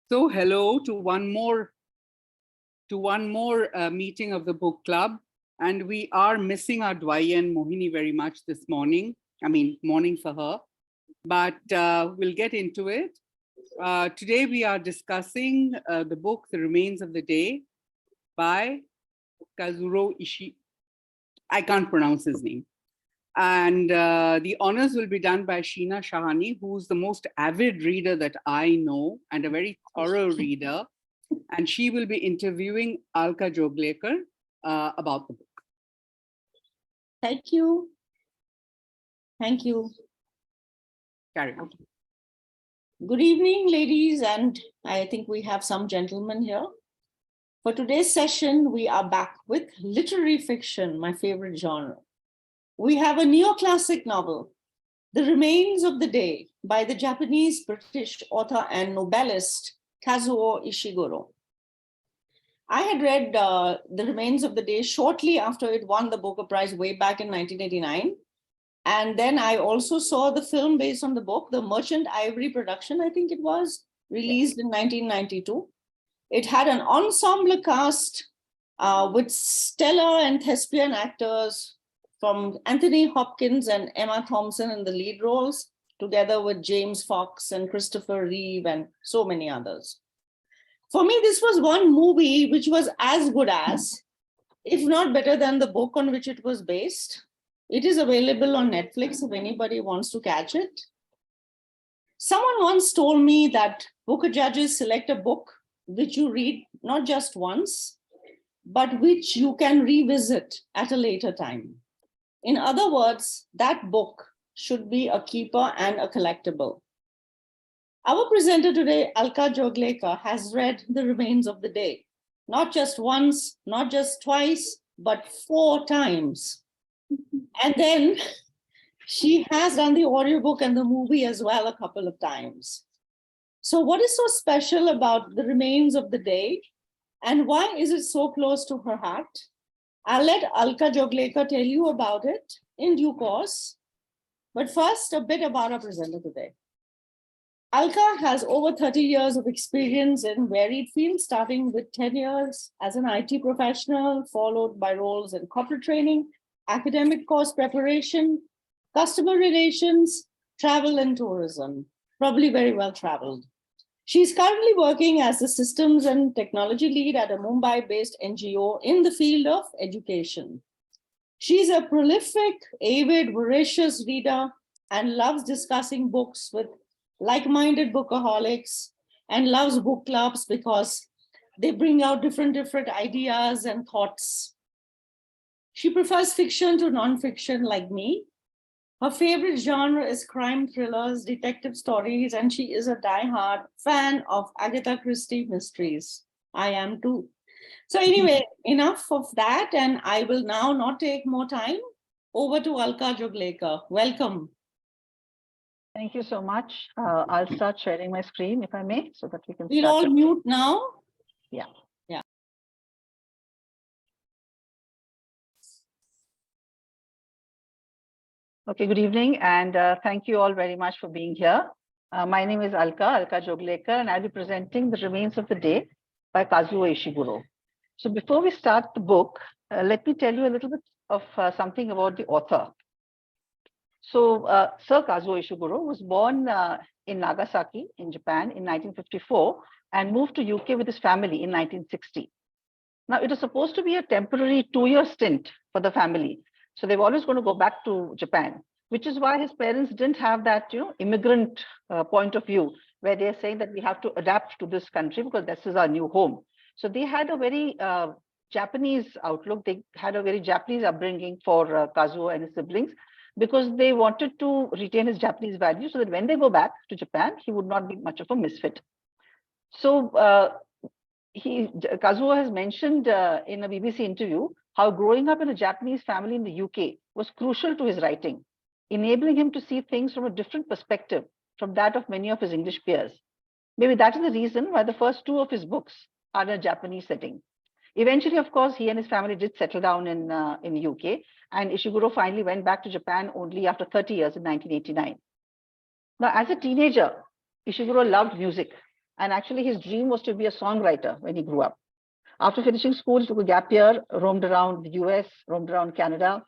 So hello to one more meeting of the book club, and we are missing our doyen Mohini very much this morning. I mean, morning for her, but we'll get into it. Today we are discussing the book "The Remains of the Day" by Kazuo Ishiguro. I can't pronounce his name. And the honors will be done by Sheena Shahani, who's the most avid reader that I know and a very thorough reader. And she will be interviewing Alka Joglekar about the book. Thank you. Thank you. Carry on. Good evening, ladies, and I think we have some gentlemen here. For today's session, we are back with literary fiction, my favorite genre. We have a neoclassic novel, The Remains of the Day, by the Japanese-British author and novelist Kazuo Ishiguro. I had read The Remains of the Day shortly after it won the Booker Prize way back in 1989. And then I also saw the film based on the book, the Merchant Ivory production, I think it was, released in 1992. It had an ensemble cast with stellar and thespian actors from Anthony Hopkins and Emma Thompson in the lead roles, together with James Fox and Christopher Reeve and so many others. For me, this was one movie which was as good as, if not better than, the book on which it was based. It is available on Netflix if anybody wants to catch it. Someone once told me that Booker judges select a book which you read not just once, but which you can revisit at a later time. In other words, that book should be a keeper and a collectible. Our presenter today, Alka Joglekar, has read The Remains of the Day, not just once, not just twice, but 4 times. And then she has done the audiobook and the movie as well a couple of times. So what is so special about The Remains of the Day, and why is it so close to her heart? I'll let Alka Joglekar tell you about it in due course. But first, a bit about our presenter today. Alka has over 30 years of experience in varied fields, starting with 10 years as an IT professional, followed by roles in corporate training, academic course preparation, customer relations, travel and tourism, probably very well traveled. She's currently working as the systems and technology lead at a Mumbai-based NGO in the field of education. She's a prolific, avid, voracious reader and loves discussing books with like-minded bookaholics, and loves book clubs because they bring out different ideas and thoughts. She prefers fiction to nonfiction like me. Her favorite genre is crime thrillers, detective stories, and she is a diehard fan of Agatha Christie mysteries. I am too. So anyway, enough of that, and I will now not take more time. Over to Alka Joglekar. Welcome. Thank you so much. I'll start sharing my screen, if I may, so that we can We'll all mute now. Yeah. Yeah. Okay, good evening, and thank you all very much for being here. My name is Alka Joglekar, and I'll be presenting The Remains of the Day by Kazuo Ishiguro. So before we start the book, let me tell you a little bit of something about the author. So Sir Kazuo Ishiguro was born in Nagasaki in Japan in 1954 and moved to UK with his family in 1960. Now, it is supposed to be a temporary 2-year stint for the family. So they're always going to go back to Japan, which is why his parents didn't have that, immigrant point of view, where they're saying that we have to adapt to this country because this is our new home. So they had a very Japanese outlook. They had a very Japanese upbringing for Kazuo and his siblings, because they wanted to retain his Japanese values so that when they go back to Japan, he would not be much of a misfit. So Kazuo has mentioned in a BBC interview how growing up in a Japanese family in the UK was crucial to his writing, enabling him to see things from a different perspective from that of many of his English peers. Maybe that is the reason why the first 2 of his books are in a Japanese setting. Eventually, of course, he and his family did settle down in the UK, and Ishiguro finally went back to Japan only after 30 years in 1989. Now, as a teenager, Ishiguro loved music, and actually his dream was to be a songwriter when he grew up. After finishing school, he took a gap year, roamed around the US, roamed around Canada,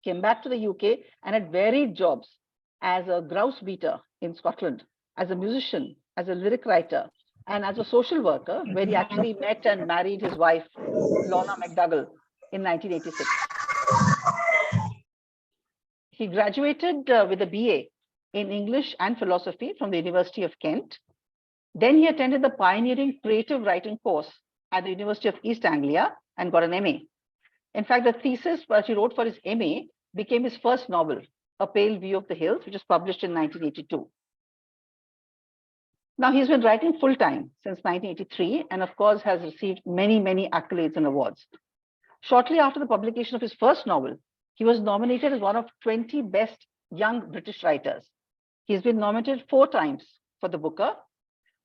came back to the UK, and had varied jobs as a grouse beater in Scotland, as a musician, as a lyric writer, and as a social worker, where he actually met and married his wife, Lorna McDougall, in 1986. He graduated with a BA in English and philosophy from the University of Kent. Then he attended the pioneering creative writing course at the University of East Anglia and got an MA. In fact, the thesis that he wrote for his MA became his first novel, A Pale View of the Hills, which was published in 1982. Now, he's been writing full-time since 1983, and of course has received many, many accolades and awards. Shortly after the publication of his first novel, he was nominated as one of 20 best young British writers. He's been nominated 4 times for the Booker,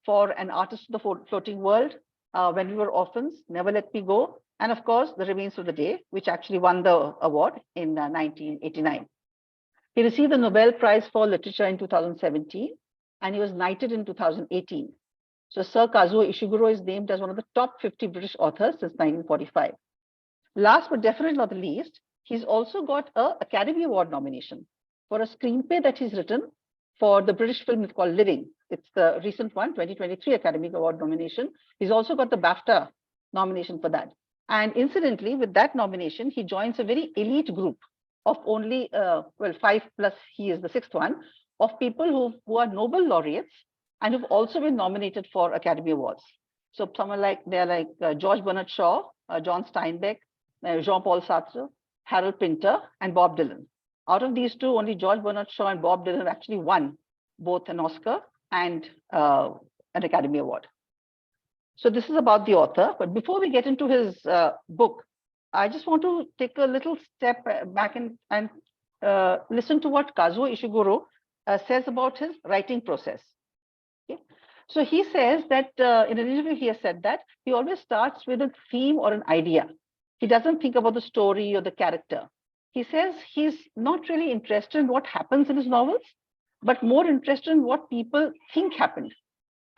for An Artist of the Floating World, When We Were Orphans, Never Let Me Go, and of course, The Remains of the Day, which actually won the award in 1989. He received the Nobel Prize for Literature in 2017, and he was knighted in 2018. So Sir Kazuo Ishiguro is named as one of the top 50 British authors since 1945. Last but definitely not the least, he's also got an Academy Award nomination for a screenplay that he's written for the British film called Living. It's the recent one, 2023 Academy Award nomination. He's also got the BAFTA nomination for that. And incidentally, with that nomination, he joins a very elite group of only, 5 plus he is the 6th one, of people who are Nobel laureates and who've also been nominated for Academy Awards. So someone like, they're like George Bernard Shaw, John Steinbeck, Jean-Paul Sartre, Harold Pinter, and Bob Dylan. Out of these 2, only George Bernard Shaw and Bob Dylan actually won both an Oscar and an Academy Award. So this is about the author. But before we get into his book, I just want to take a little step back and listen to what Kazuo Ishiguro says about his writing process. Okay? So he says that in an interview, he has said that he always starts with a theme or an idea. He doesn't think about the story or the character. He says he's not really interested in what happens in his novels, but more interested in what people think happened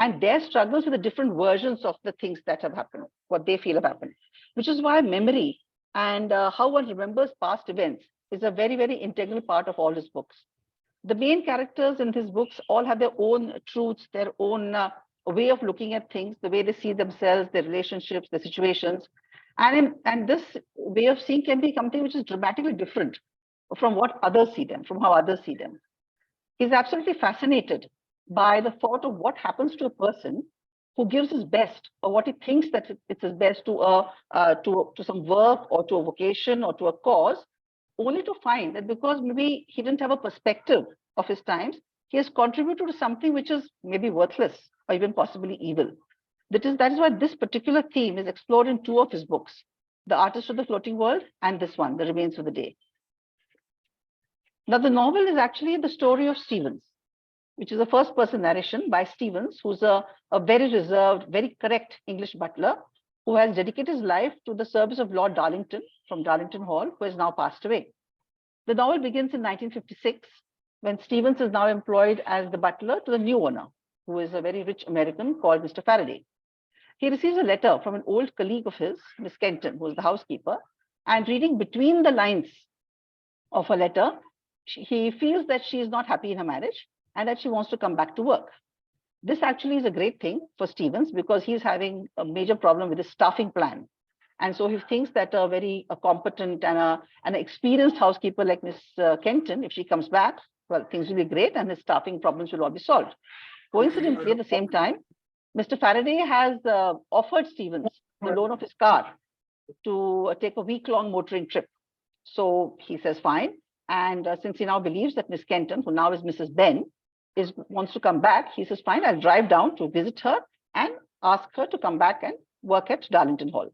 and their struggles with the different versions of the things that have happened, what they feel have happened, which is why memory and how one remembers past events is a very, very integral part of all his books. The main characters in his books all have their own truths, their own way of looking at things, the way they see themselves, their relationships, their situations. And this way of seeing can be something which is dramatically different from what others see them, from how others see them. He's absolutely fascinated by the thought of what happens to a person who gives his best, or what he thinks that it's his best to some work or to a vocation or to a cause, only to find that because maybe he didn't have a perspective of his times, he has contributed to something which is maybe worthless or even possibly evil. That is why this particular theme is explored in 2 of his books, The Artist of the Floating World and this one, The Remains of the Day. Now, the novel is actually the story of Stevens, which is a first-person narration by Stevens, who's a very reserved, very correct English butler who has dedicated his life to the service of Lord Darlington from Darlington Hall, who has now passed away. The novel begins in 1956, when Stevens is now employed as the butler to the new owner, who is a very rich American called Mr. Faraday. He receives a letter from an old colleague of his, Miss Kenton, who is the housekeeper, and reading between the lines of her letter, he feels that she is not happy in her marriage and that she wants to come back to work. This actually is a great thing for Stevens because he's having a major problem with his staffing plan. And so he thinks that a very competent and an experienced housekeeper like Miss Kenton, if she comes back, well, things will be great and his staffing problems will all be solved. Coincidentally, at the same time, Mr. Faraday has offered Stevens the loan of his car to take a week-long motoring trip. So he says, fine. And since he now believes that Miss Kenton, who now is Mrs. Ben, wants to come back, he says, fine, I'll drive down to visit her and ask her to come back and work at Darlington Hall.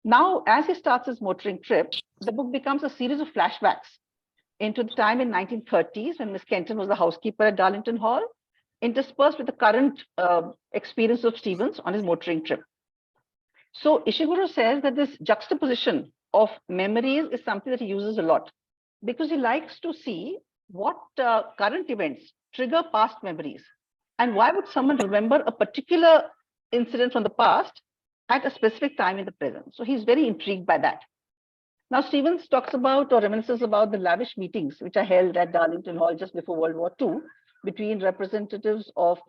Now, as he starts his motoring trip, the book becomes a series of flashbacks into the time in 1930s when Miss Kenton was the housekeeper at Darlington Hall, interspersed with the current experience of Stevens on his motoring trip. So Ishiguro says that this juxtaposition of memories is something that he uses a lot because he likes to see what current events trigger past memories. And why would someone remember a particular incident from the past at a specific time in the present? So he's very intrigued by that. Now, Stevens talks about or reminisces about the lavish meetings which are held at Darlington Hall just before World War II between representatives of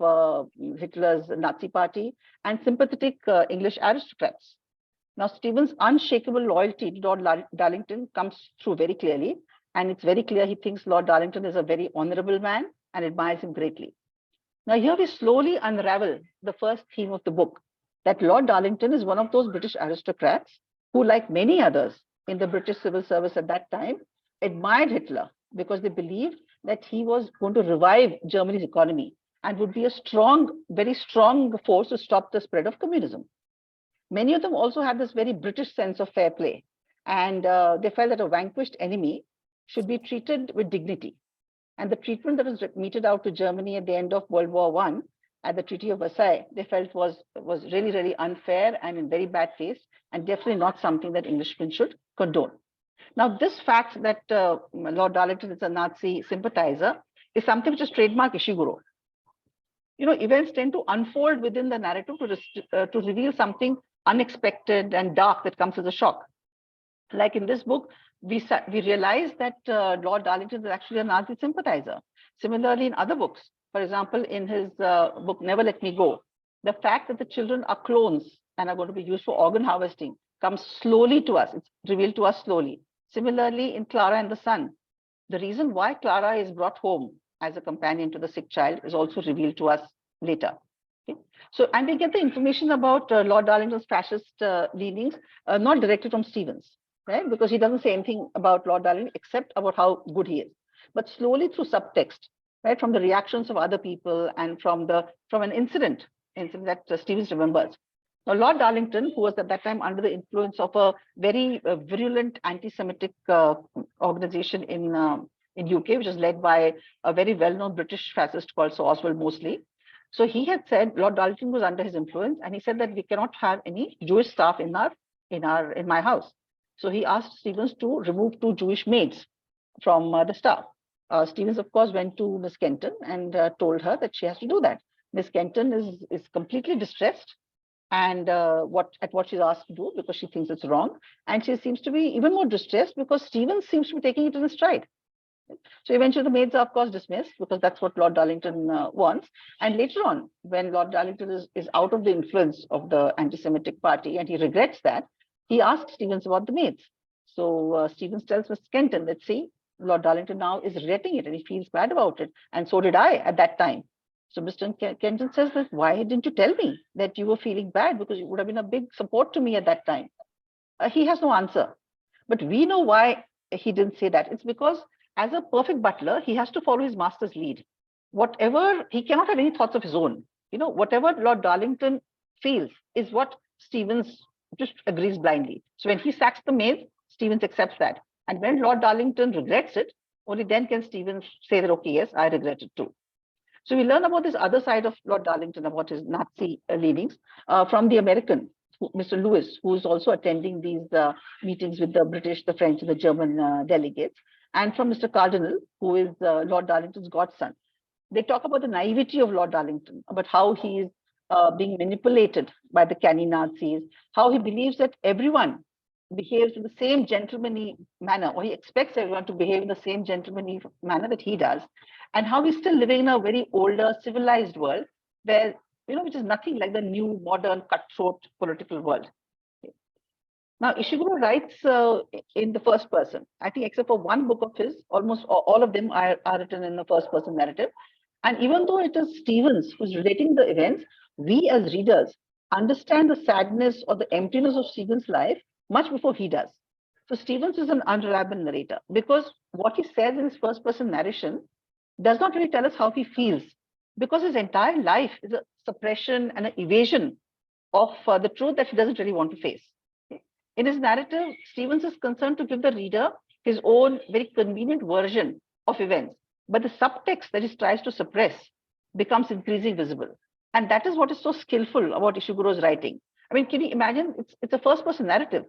Hitler's Nazi party and sympathetic English aristocrats. Now, Stevens' unshakable loyalty to Lord Darlington comes through very clearly. And it's very clear he thinks Lord Darlington is a very honorable man and admires him greatly. Now, here we slowly unravel the first theme of the book, that Lord Darlington is one of those British aristocrats who, like many others in the British civil service at that time, admired Hitler because they believed that he was going to revive Germany's economy and would be a strong, very strong force to stop the spread of communism. Many of them also had this very British sense of fair play, and they felt that a vanquished enemy should be treated with dignity. And the treatment that was meted out to Germany at the end of World War I at the Treaty of Versailles, they felt was really, really unfair and in very bad taste, and definitely not something that Englishmen should condone. Now, this fact that Lord Darlington is a Nazi sympathizer is something which is trademark Ishiguro. You know, events tend to unfold within the narrative to reveal something unexpected and dark that comes as a shock. Like in this book, we realize that Lord Darlington is actually a Nazi sympathizer. Similarly, in other books, for example, in his book, Never Let Me Go, the fact that the children are clones and are going to be used for organ harvesting comes slowly to us. It's revealed to us slowly. Similarly, in Clara and the Sun, the reason why Clara is brought home as a companion to the sick child is also revealed to us later. Okay? So, and we get the information about Lord Darlington's fascist leanings, not directly from Stevens, right? Because he doesn't say anything about Lord Darlington except about how good he is, but slowly through subtext, right, from the reactions of other people and from an incident that Stevens remembers. Now, Lord Darlington, who was at that time under the influence of a very virulent anti-Semitic organization in UK, which is led by a very well-known British fascist called Sir Oswald Mosley. So he had said, Lord Darlington was under his influence, and he said that we cannot have any Jewish staff in my house. So he asked Stevens to remove 2 Jewish maids from the staff. Stevens, of course, went to Miss Kenton and told her that she has to do that. Miss Kenton is completely distressed and what she's asked to do because she thinks it's wrong. And she seems to be even more distressed because Stevens seems to be taking it in stride. So eventually the maids are, of course, dismissed because that's what Lord Darlington wants. And later on, when Lord Darlington is out of the influence of the anti-Semitic party and he regrets that, he asks Stevens about the maids. So Stevens tells Miss Kenton that, see, Lord Darlington now is regretting it and he feels bad about it. And so did I at that time. So Mr. Kenton says that, why didn't you tell me that you were feeling bad? Because you would have been a big support to me at that time. He has no answer. But we know why he didn't say that. It's because as a perfect butler, he has to follow his master's lead. Whatever, he cannot have any thoughts of his own. You know, whatever Lord Darlington feels is what Stevens just agrees blindly. So when he sacks the maid, Stevens accepts that. And when Lord Darlington regrets it, only then can Stevens say that, okay, yes, I regret it too. So we learn about this other side of Lord Darlington, about his Nazi leanings from the American, Mr. Lewis, who is also attending these meetings with the British, the French, and the German delegates, and from Mr. Cardinal, who is Lord Darlington's godson. They talk about the naivety of Lord Darlington, about how he is being manipulated by the canny Nazis, how he believes that everyone behaves in the same gentlemanly manner, or he expects everyone to behave in the same gentlemanly manner that he does, and how he's still living in a very older, civilized world where, you know, which is nothing like the new, modern, cutthroat political world. Now, Ishiguro writes in the first person. I think except for one book of his, almost all of them are written in the first person narrative. And even though it is Stevens who's relating the events, we as readers understand the sadness or the emptiness of Stevens' life much before he does. So Stevens is an unreliable narrator because what he says in his first person narration does not really tell us how he feels, because his entire life is a suppression and an evasion of the truth that he doesn't really want to face. In his narrative, Stevens is concerned to give the reader his own very convenient version of events, but the subtext that he tries to suppress becomes increasingly visible. And that is what is so skillful about Ishiguro's writing. I mean, can you imagine? It's a first person narrative.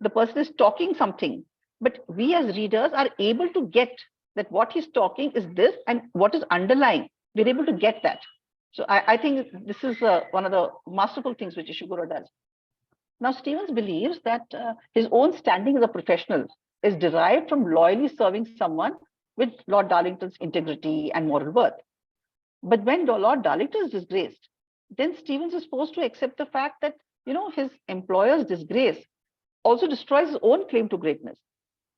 The person is talking something, but we as readers are able to get that what he's talking is this and what is underlying. We're able to get that. So I think this is one of the masterful things which Ishiguro does. Now, Stevens believes that his own standing as a professional is derived from loyally serving someone with Lord Darlington's integrity and moral worth. But when Lord Darlington is disgraced, then Stevens is forced to accept the fact that, his employer's disgrace also destroys his own claim to greatness.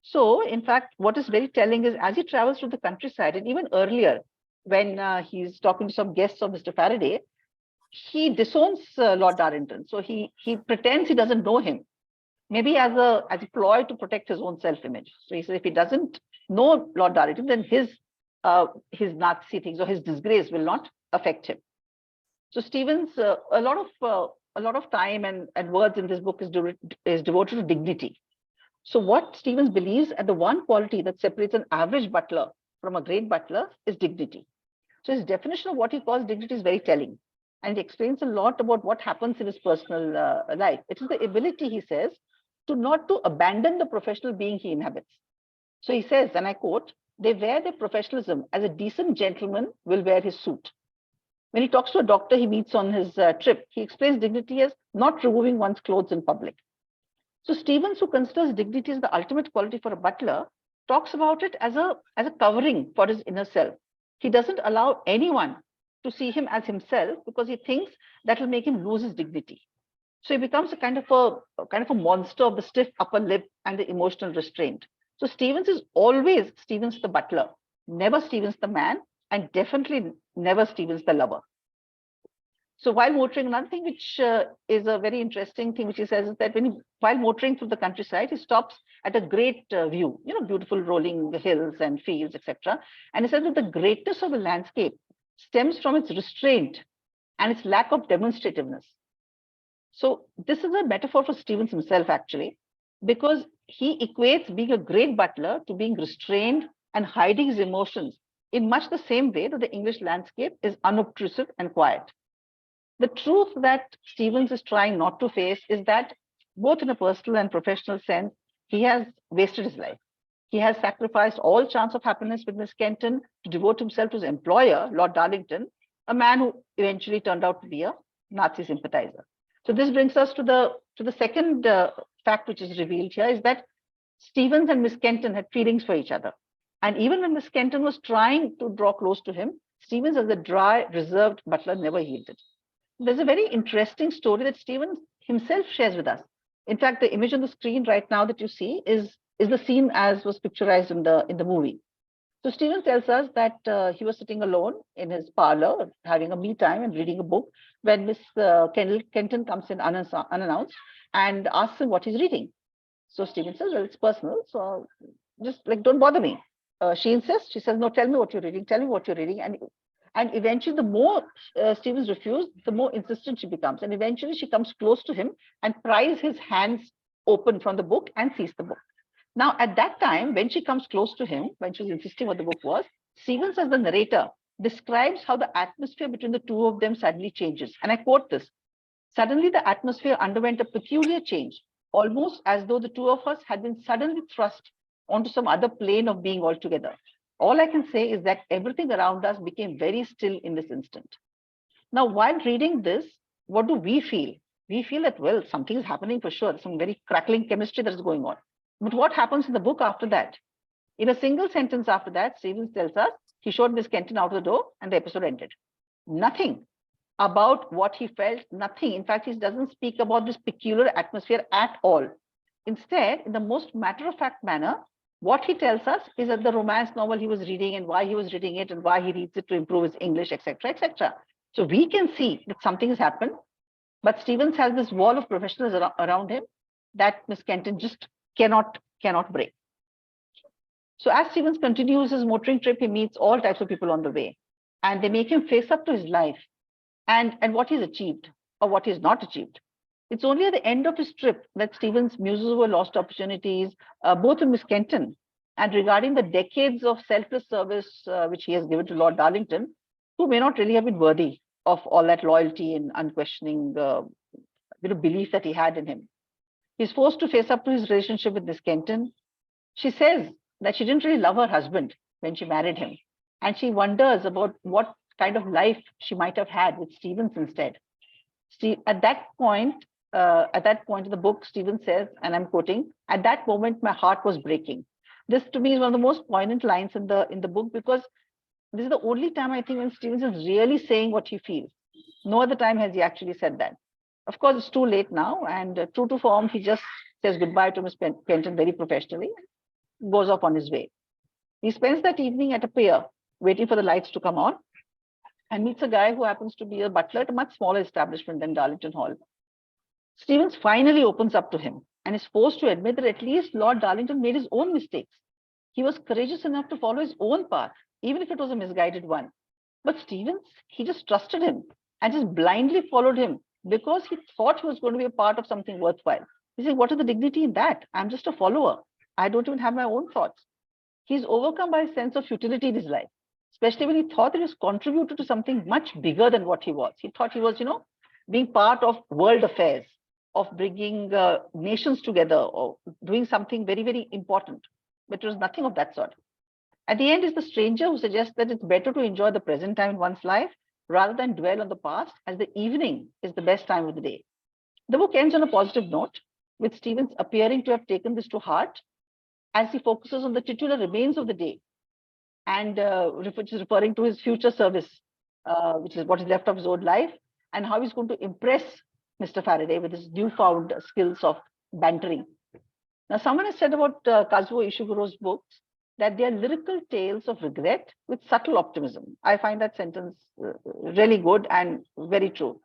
So, in fact, what is very telling is as he travels through the countryside, and even earlier, when he's talking to some guests of Mr. Faraday, he disowns Lord Darlington. So he pretends he doesn't know him, maybe as a ploy to protect his own self-image. So he says if he doesn't know Lord Darlington, then his Nazi things or his disgrace will not affect him. So Stevens, a lot of time and words in this book is devoted to dignity. So what Stevens believes at the one quality that separates an average butler from a great butler is dignity. So his definition of what he calls dignity is very telling. And he explains a lot about what happens in his personal life. It is the ability, he says, not to abandon the professional being he inhabits. So he says, and I quote, "They wear their professionalism as a decent gentleman will wear his suit." When he talks to a doctor he meets on his trip, he explains dignity as not removing one's clothes in public. So Stevens, who considers dignity as the ultimate quality for a butler, talks about it as a covering for his inner self. He doesn't allow anyone to see him as himself because he thinks that will make him lose his dignity. So he becomes a kind of a monster of the stiff upper lip and the emotional restraint. So Stevens is always Stevens the butler, never Stevens the man, and definitely never Stevens the lover. So while motoring, another thing which is a very interesting thing which he says is that while motoring through the countryside, he stops at a great view, beautiful rolling hills and fields, etc. And he says that the greatness of the landscape stems from its restraint and its lack of demonstrativeness. So this is a metaphor for Stevens himself, actually, because he equates being a great butler to being restrained and hiding his emotions in much the same way that the English landscape is unobtrusive and quiet. The truth that Stevens is trying not to face is that both in a personal and professional sense, he has wasted his life. He has sacrificed all chance of happiness with Miss Kenton to devote himself to his employer, Lord Darlington, a man who eventually turned out to be a Nazi sympathizer. So this brings us to the second fact which is revealed here, is that Stevens and Miss Kenton had feelings for each other. And even when Miss Kenton was trying to draw close to him, Stevens, as a dry, reserved butler, never yielded. There's a very interesting story that Stevens himself shares with us. In fact, the image on the screen right now that you see is the scene as was picturized in the movie. So Stevens tells us that he was sitting alone in his parlor, having a me time and reading a book, when Miss Kenton comes in unannounced and asks him what he's reading. So Stevens says, "Well, it's personal, so just don't bother me." She insists. She says, "No, tell me what you're reading. Tell me what you're reading." And eventually, the more Stevens refused, the more insistent she becomes. And eventually, she comes close to him and pries his hands open from the book and sees the book. Now, at that time, when she comes close to him, when she was insisting what the book was, Stevens, as the narrator, describes how the atmosphere between the two of them suddenly changes. And I quote this: "Suddenly, the atmosphere underwent a peculiar change, almost as though the two of us had been suddenly thrust onto some other plane of being altogether. All I can say is that everything around us became very still in this instant." Now, while reading this, what do we feel? We feel that, well, something is happening for sure, some very crackling chemistry that is going on. But what happens in the book after that? In a single sentence after that, Stevens tells us he showed Miss Kenton out of the door and the episode ended. Nothing about what he felt, nothing. In fact, he doesn't speak about this peculiar atmosphere at all. Instead, in the most matter-of-fact manner, what he tells us is that the romance novel he was reading and why he was reading it and why he reads it to improve his English, etc., etc. So we can see that something has happened, but Stevens has this wall of professionals around him that Miss Kenton just cannot break. So as Stevens continues his motoring trip, he meets all types of people on the way, and they make him face up to his life and what he's achieved or what he's not achieved. It's only at the end of his trip that Stevens muses over lost opportunities, both with Miss Kenton and regarding the decades of selfless service which he has given to Lord Darlington, who may not really have been worthy of all that loyalty and unquestioning belief that he had in him. He's forced to face up to his relationship with Miss Kenton. She says that she didn't really love her husband when she married him, and she wonders about what kind of life she might have had with Stevens instead. At that point in the book, Stevens says, and I'm quoting, "At that moment, my heart was breaking." This to me is one of the most poignant lines in the book, because this is the only time I think when Stevens is really saying what he feels. No other time has he actually said that. Of course, it's too late now, and true to form, he just says goodbye to Miss Kenton very professionally, goes off on his way. He spends that evening at a pier, waiting for the lights to come on, and meets a guy who happens to be a butler at a much smaller establishment than Darlington Hall. Stevens finally opens up to him and is forced to admit that at least Lord Darlington made his own mistakes. He was courageous enough to follow his own path, even if it was a misguided one. But Stevens, he just trusted him and just blindly followed him because he thought he was going to be a part of something worthwhile. He said, what is the dignity in that? I'm just a follower. I don't even have my own thoughts. He's overcome by a sense of futility in his life, especially when he thought that he was contributed to something much bigger than what he was. He thought he was, being part of world affairs, of bringing nations together or doing something very, very important. But it was nothing of that sort. At the end is the stranger who suggests that it's better to enjoy the present time in one's life rather than dwell on the past, as the evening is the best time of the day. The book ends on a positive note, with Stevens appearing to have taken this to heart as he focuses on the titular remains of the day, and which is referring to his future service, which is what is left of his old life, and how he's going to impress Mr. Faraday with his newfound skills of bantering. Now, someone has said about Kazuo Ishiguro's books that they are lyrical tales of regret with subtle optimism. I find that sentence really good and very true.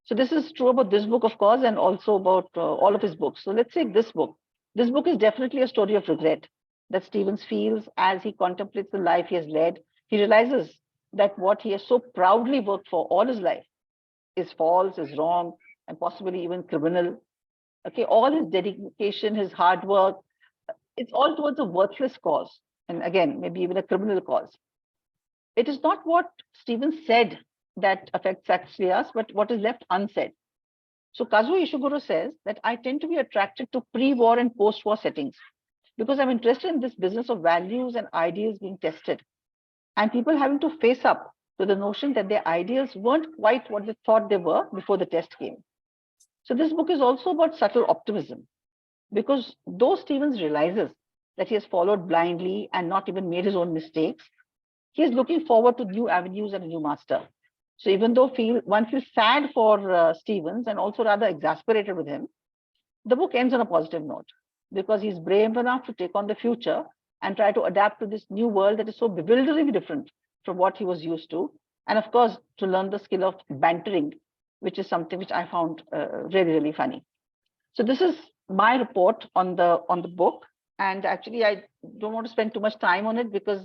So this is true about this book, of course, and also about all of his books. So let's take this book. This book is definitely a story of regret that Stevens feels as he contemplates the life he has led. He realizes that what he has so proudly worked for all his life is false, is wrong, and possibly even criminal. Okay, all his dedication, his hard work, it's all towards a worthless cause. And again, maybe even a criminal cause. It is not what Stevens said that affects actually us, but what is left unsaid. So Kazuo Ishiguro says that I tend to be attracted to pre-war and post-war settings because I'm interested in this business of values and ideals being tested and people having to face up to the notion that their ideals weren't quite what they thought they were before the test came. So this book is also about subtle optimism, because though Stevens realizes that he has followed blindly and not even made his own mistakes, he is looking forward to new avenues and a new master. So even though one feels sad for Stevens and also rather exasperated with him, the book ends on a positive note because he's brave enough to take on the future and try to adapt to this new world that is so bewilderingly different from what he was used to. And of course, to learn the skill of bantering, which is something which I found really, really funny. So this is my report on the book. And actually, I don't want to spend too much time on it because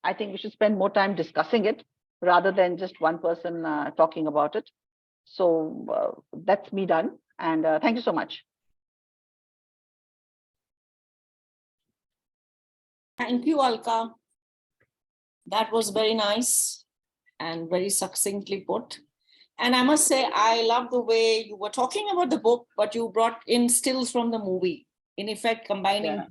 I think we should spend more time discussing it rather than just one person talking about it. So that's me done. And thank you so much. Thank you, Alka. That was very nice and very succinctly put. And I must say, I love the way you were talking about the book, but you brought in stills from the movie, in effect, combining. Yeah.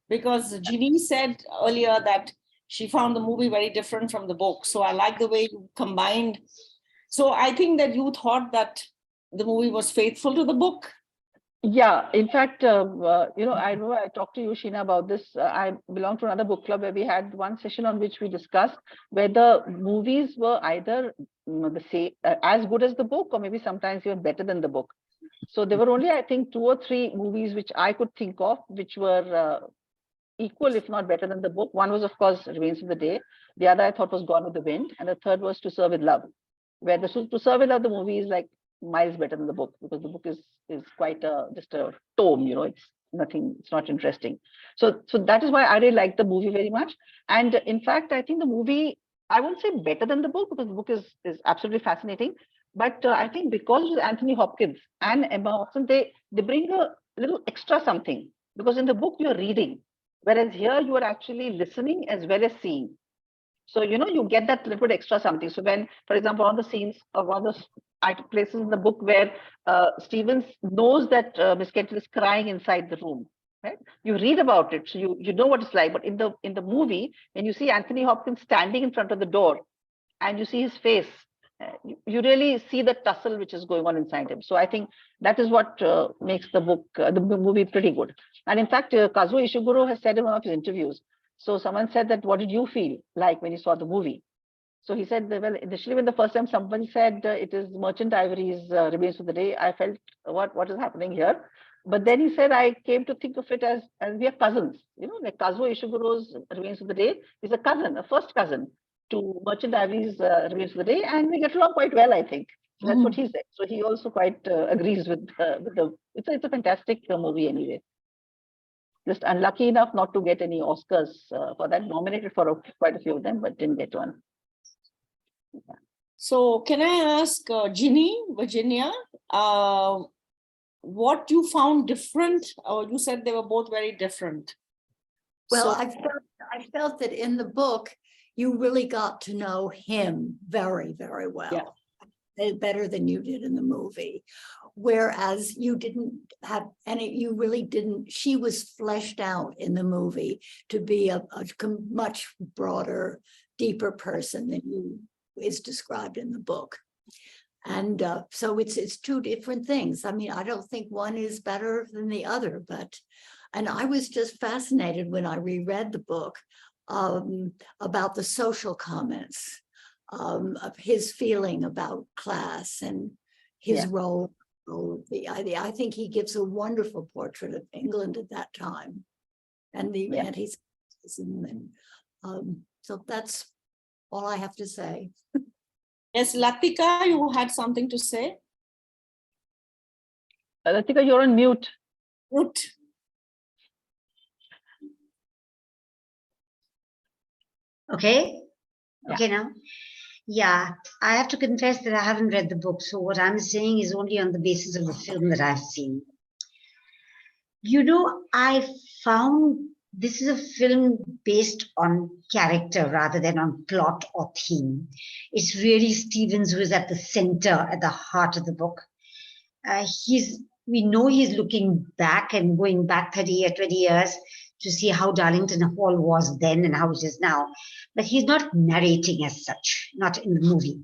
Because Jeannie said earlier that she found the movie very different from the book. So I like the way you combined. So I think that you thought that the movie was faithful to the book. Yeah, in fact, I know I talked to you, Sheena, about this. I belong to another book club where we had one session on which we discussed whether movies were either the same, as good as the book, or maybe sometimes even better than the book. So there were only, I think, 2 or 3 movies which I could think of, which were equal, if not better than the book. One was, of course, Remains of the Day. The other I thought was Gone with the Wind. And the third was To Serve with Love, where the To Serve with Love, the movie is like miles better than the book, because the book is quite just a tome, it's nothing, it's not interesting. So that is why I really like the movie very much. And in fact, I think the movie, I won't say better than the book, because the book is absolutely fascinating. But I think because it was Anthony Hopkins and Emma Watson, they bring a little extra something, because in the book you're reading, whereas here you are actually listening as well as seeing. So, you get that little bit extra something. So when, for example, one of the scenes of one of the places in the book where Stevens knows that Miss Kettle is crying inside the room, right? You read about it, so you know what it's like. But in the movie, when you see Anthony Hopkins standing in front of the door and you see his face, you really see the tussle which is going on inside him. So I think that is what makes the book, the movie pretty good. And in fact, Kazuo Ishiguro has said in one of his interviews, so someone said that, what did you feel like when you saw the movie? So he said, well, initially when the first time somebody said it is Merchant Ivory's Remains of the Day, I felt what is happening here. But then he said, I came to think of it as we are cousins. Like Kazuo Ishiguro's Remains of the Day is a cousin, a first cousin to Merchant Ivory's Remains of the Day, and we get along quite well, I think. So that's what he said. So he also quite agrees with the. It's a fantastic movie anyway. Just unlucky enough not to get any Oscars for that. Nominated for quite a few of them, but didn't get one. Yeah. So can I ask Virginia, what you found different? Or you said they were both very different. Well, I felt that in the book, you really got to know him very, very well. Yeah. Better than you did in the movie. Whereas you didn't have any, you really didn't, she was fleshed out in the movie to be a much broader, deeper person than you is described in the book. And so it's 2 different things. I mean, I don't think one is better than the other, and I was just fascinated when I reread the book about the social comments of his feeling about class and his role. I think he gives a wonderful portrait of England at that time and the anti-Semitism. And so that's all I have to say. Yes, Latika, you had something to say? Latika, you're on mute. Mute. Okay. Okay now. Yeah, I have to confess that I haven't read the book. So what I'm saying is only on the basis of the film that I've seen. I found this is a film based on character rather than on plot or theme. It's really Stevens who is at the center, at the heart of the book. We know he's looking back and going back 30 or 20 years to see how Darlington Hall was then and how it is now. But he's not narrating as such, not in the movie.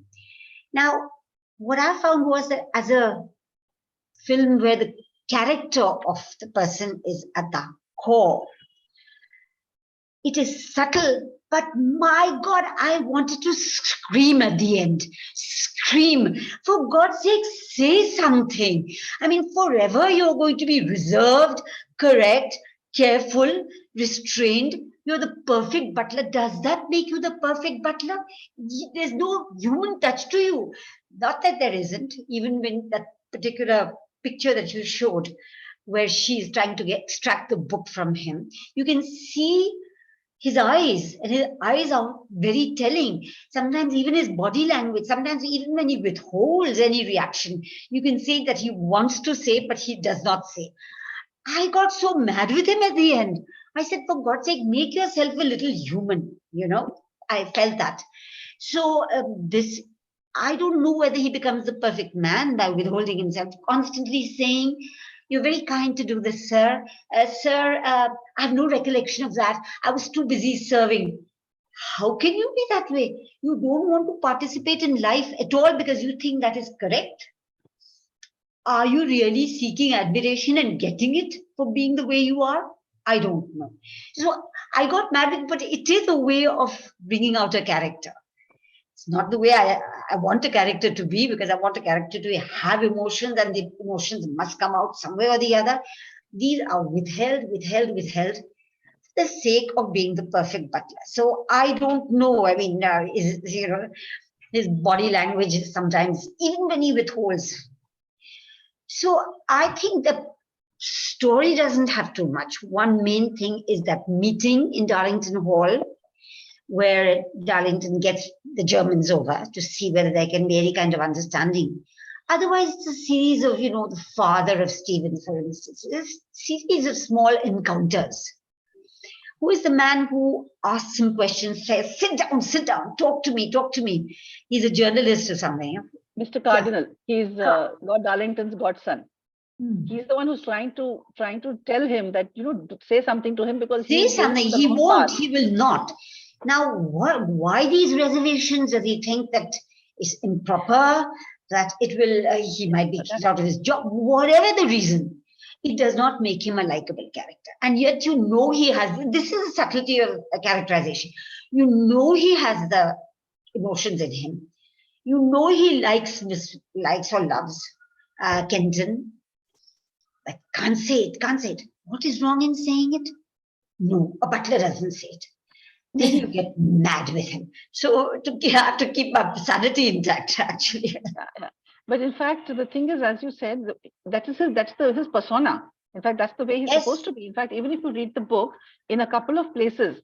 Now, what I found was that as a film where the character of the person is at the core, it is subtle, but my God, I wanted to scream at the end. Scream. For God's sake, say something. I mean, forever you're going to be reserved, correct, careful, restrained. You're the perfect butler. Does that make you the perfect butler? There's no human touch to you. Not that there isn't, even when that particular picture that you showed, where she's trying to extract the book from him, you can see his eyes, and his eyes are very telling. Sometimes even his body language, sometimes even when he withholds any reaction, you can say that he wants to say, but he does not say. I got so mad with him at the end. I said, for God's sake, make yourself a little human, I felt that. So I don't know whether he becomes the perfect man by withholding himself, constantly saying, you're very kind to do this, sir. Sir, I have no recollection of that. I was too busy serving. How can you be that way? You don't want to participate in life at all because you think that is correct? Are you really seeking admiration and getting it for being the way you are? I don't know. So I got mad, but it is a way of bringing out a character. It's not the way I want a character to be, because I want a character to have emotions, and the emotions must come out somewhere or the other. These are withheld for the sake of being the perfect butler. So I don't know. I mean, his body language is sometimes, even when he withholds. So I think the story doesn't have too much. One main thing is that meeting in Darlington Hall, where Darlington gets the Germans over to see whether there can be any kind of understanding. Otherwise, it's a series of, the father of Stephen, for instance. It's a series of small encounters. Who is the man who asks him questions, says, sit down, talk to me. He's a journalist or something. Mr. Cardinal, he's Lord Darlington's godson. He's the one who's trying to tell him that, say something to him, because say something. He won't. He will not. Now, why these reservations? Does he think that is improper? That it will, he might be kicked out of his job? Whatever the reason, it does not make him a likable character. And yet, he has. This is a subtlety of a characterization. He has the emotions in him. He likes or loves Kenton. But can't say it. What is wrong in saying it? No, a butler doesn't say it. Then you get mad with him. So you have to keep up sanity intact, actually. But in fact, the thing is, as you said, that's his persona. In fact, that's the way he's supposed to be. In fact, even if you read the book, in a couple of places,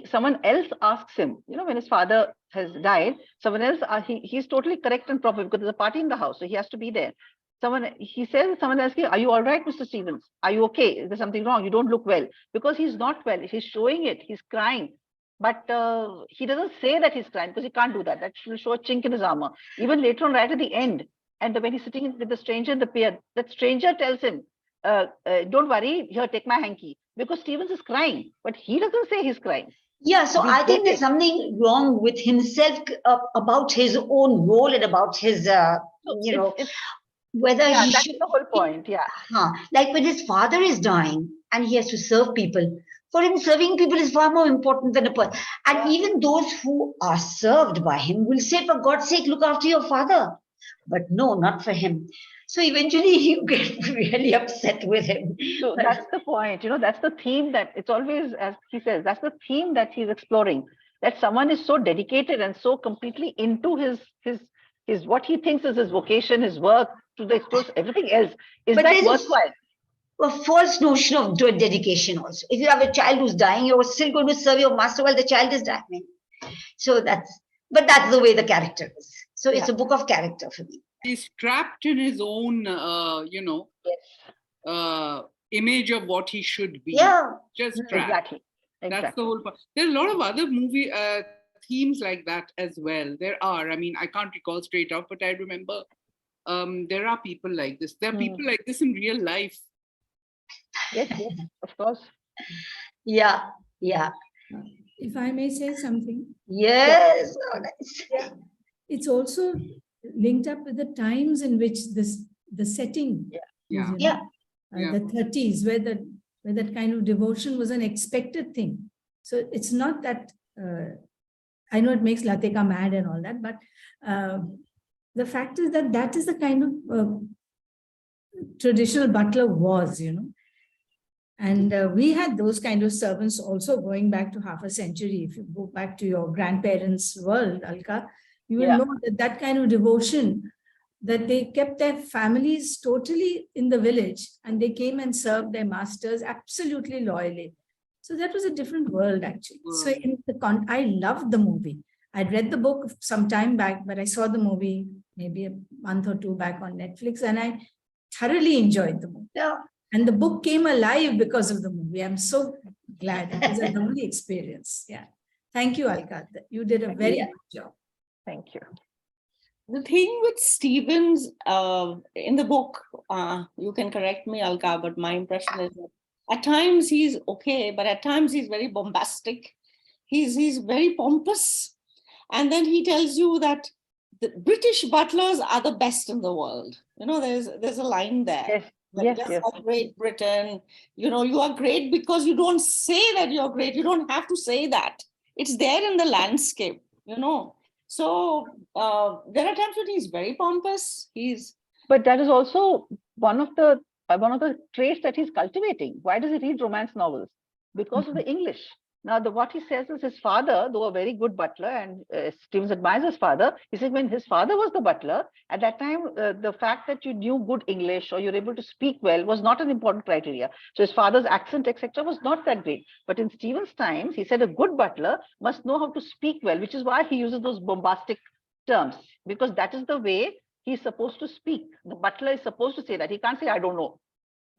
someone else asks him, when his father has died, someone else, he's totally correct and proper, because there's a party in the house, so he has to be there. He says, someone else, are you all right, Mr. Stevens? Are you okay? Is there something wrong? You don't look well. Because he's not well. He's showing it. He's crying. But he doesn't say that he's crying, because he can't do that. That will show a chink in his armor. Even later on, right at the end, and when he's sitting with the stranger in the pier, that stranger tells him, don't worry, here, take my hanky. Because Stevens is crying, but he doesn't say he's crying. Yeah, so I think there's something wrong with himself about his own role and about his, whether he that's should. The whole point, yeah. Like when his father is dying and he has to serve people, for him, serving people is far more important than a person. And even those who are served by him will say, for God's sake, look after your father. But no, not for him. So eventually you get really upset with him. So that's the point, that's the theme that it's always, as he says, that's the theme that he's exploring, that someone is so dedicated and so completely into his what he thinks is his vocation, his work, to the extent everything else. Is that worthwhile? A false notion of dedication also. If you have a child who's dying, you're still going to serve your master while the child is dying. So that's the way the character is. So it's a book of character for me. He's trapped in his own, image of what he should be. Yeah. Just trapped. Exactly. That's the whole part. There are a lot of other movie themes like that as well. There are. I mean, I can't recall straight off, but I remember there are people like this. There are people like this in real life. Yes, of course. Yeah. If I may say something. Yes. Oh, nice. Yeah. It's also linked up with the times in which the setting. The 30s, where that kind of devotion was an expected thing. So it's not that I know it makes Latika mad and all that, but the fact is that is the kind of traditional butler was, And we had those kind of servants also going back to half a century. If you go back to your grandparents' world, Alka, you will know that kind of devotion, that they kept their families totally in the village and they came and served their masters absolutely loyally. So that was a different world, actually. So I loved the movie. I'd read the book some time back, but I saw the movie maybe a month or two back on Netflix, and I thoroughly enjoyed the movie. Yeah. And the book came alive because of the movie. I'm so glad. It was a lovely experience. Yeah. Thank you, Alka. You did a very good job. Thank you. The thing with Stevens in the book, you can correct me, Alka, but my impression is that at times he's okay, but at times he's very bombastic. He's very pompous. And then he tells you that the British butlers are the best in the world. There's a line there. Yes. Like Great Britain, you are great because you don't say that you're great. You don't have to say that. It's there in the landscape, So there are times when he's very pompous. But that is also one of the traits that he's cultivating. Why does he read romance novels? Because of the English. Now, what he says is his father, though a very good butler, and Stevens admires his father, he says when his father was the butler, at that time, the fact that you knew good English or you're able to speak well was not an important criteria. So his father's accent, etc., was not that great. But in Stevens' times, he said a good butler must know how to speak well, which is why he uses those bombastic terms, because that is the way he's supposed to speak. The butler is supposed to say that. He can't say, I don't know.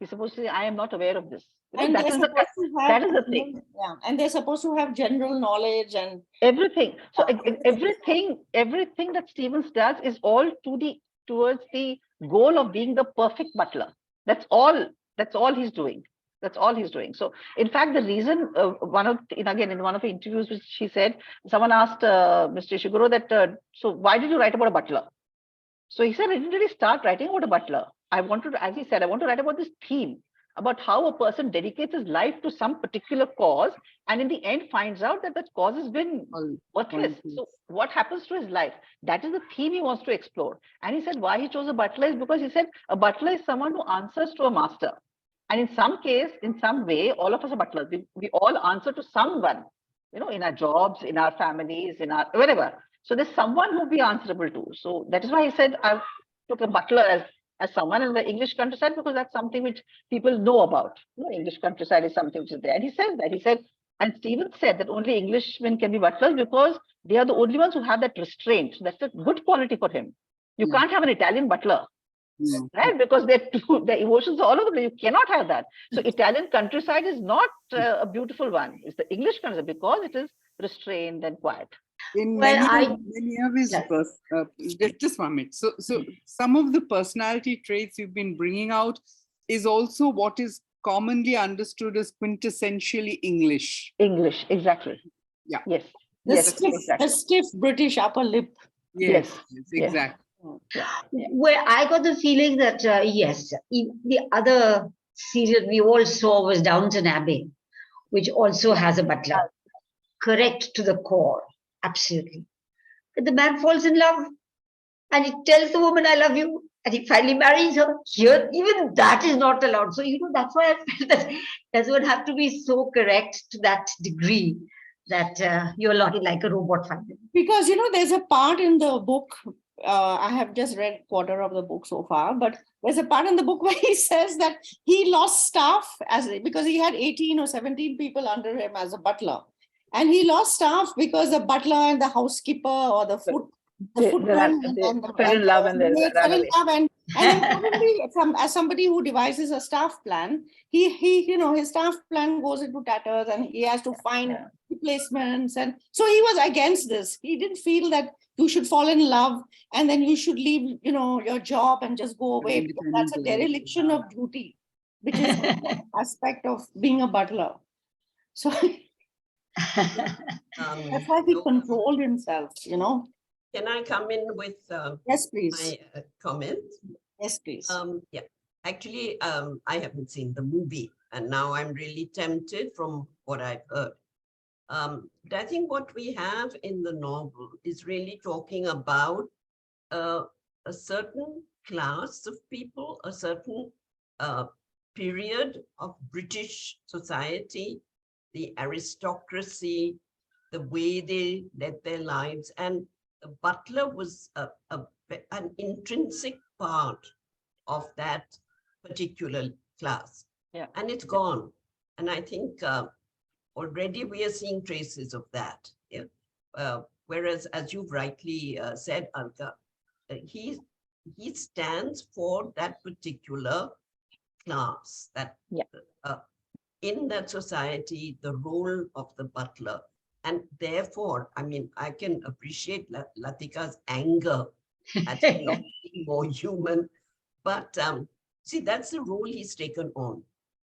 He's supposed to say, I am not aware of this. And that is the thing. Yeah, and they're supposed to have general knowledge and everything. So everything that Stevens does is all towards the goal of being the perfect butler. That's all he's doing. That's all he's doing. So in fact, the reason in one of the interviews, which she said, someone asked Mr. Ishiguro that, so why did you write about a butler? So he said, I didn't really start writing about a butler. I want to write about this theme, about how a person dedicates his life to some particular cause and in the end finds out that that cause has been worthless. So what happens to his life? That is the theme he wants to explore. And he said why he chose a butler is because he said a butler is someone who answers to a master. And in some way, all of us are butlers. We all answer to someone, in our jobs, in our families, in our wherever. So there's someone who we answerable to. So that is why he said I took a butler as someone in the English countryside, because that's something which people know about. English countryside is something which is there. And he says that. He said, and Stevens said that only Englishmen can be butlers because they are the only ones who have that restraint. So that's a good quality for him. You can't have an Italian butler, right? Because their emotions are all over the place. You cannot have that. So Italian countryside is not a beautiful one. It's the English countryside because it is restrained and quiet. In many of his just 1 minute. So some of the personality traits you've been bringing out is also what is commonly understood as quintessentially English. English, exactly. Yeah. Yes. The stiff British upper lip. Yes, exactly. Yeah. Where I got the feeling that yes, the other serial we all saw was Downton Abbey, which also has a butler. Correct to the core. Absolutely. But the man falls in love and he tells the woman, I love you, and he finally marries her. Here, even that is not allowed. So, that's why I felt that doesn't have to be so correct to that degree that you're not like a robot finally. Because, there's a part in the book, I have just read quarter of the book so far, but there's a part in the book where he says that he lost staff because he had 18 or 17 people under him as a butler. And he lost staff because the butler and the housekeeper or the footman fell in love and as somebody who devises a staff plan, he his staff plan goes into tatters and he has to find replacements. And so he was against this. He didn't feel that you should fall in love and then you should leave, your job and just go away. Because that's a dereliction of duty, which is an aspect of being a butler. So that's why he controlled himself, Can I come in with yes, please. my comment? Yes, please. Yeah, actually, I haven't seen the movie, and now I'm really tempted from what I've heard. But I think what we have in the novel is really talking about a certain class of people, a certain period of British society, the aristocracy, the way they led their lives. And the butler was an intrinsic part of that particular class. Yeah. And it's gone. And I think already we are seeing traces of that. Yeah? Whereas, as you've rightly said, Alka, he stands for that particular class, that in that society, the role of the butler. And therefore, I mean, I can appreciate Latika's anger at not being more human, but see, that's the role he's taken on.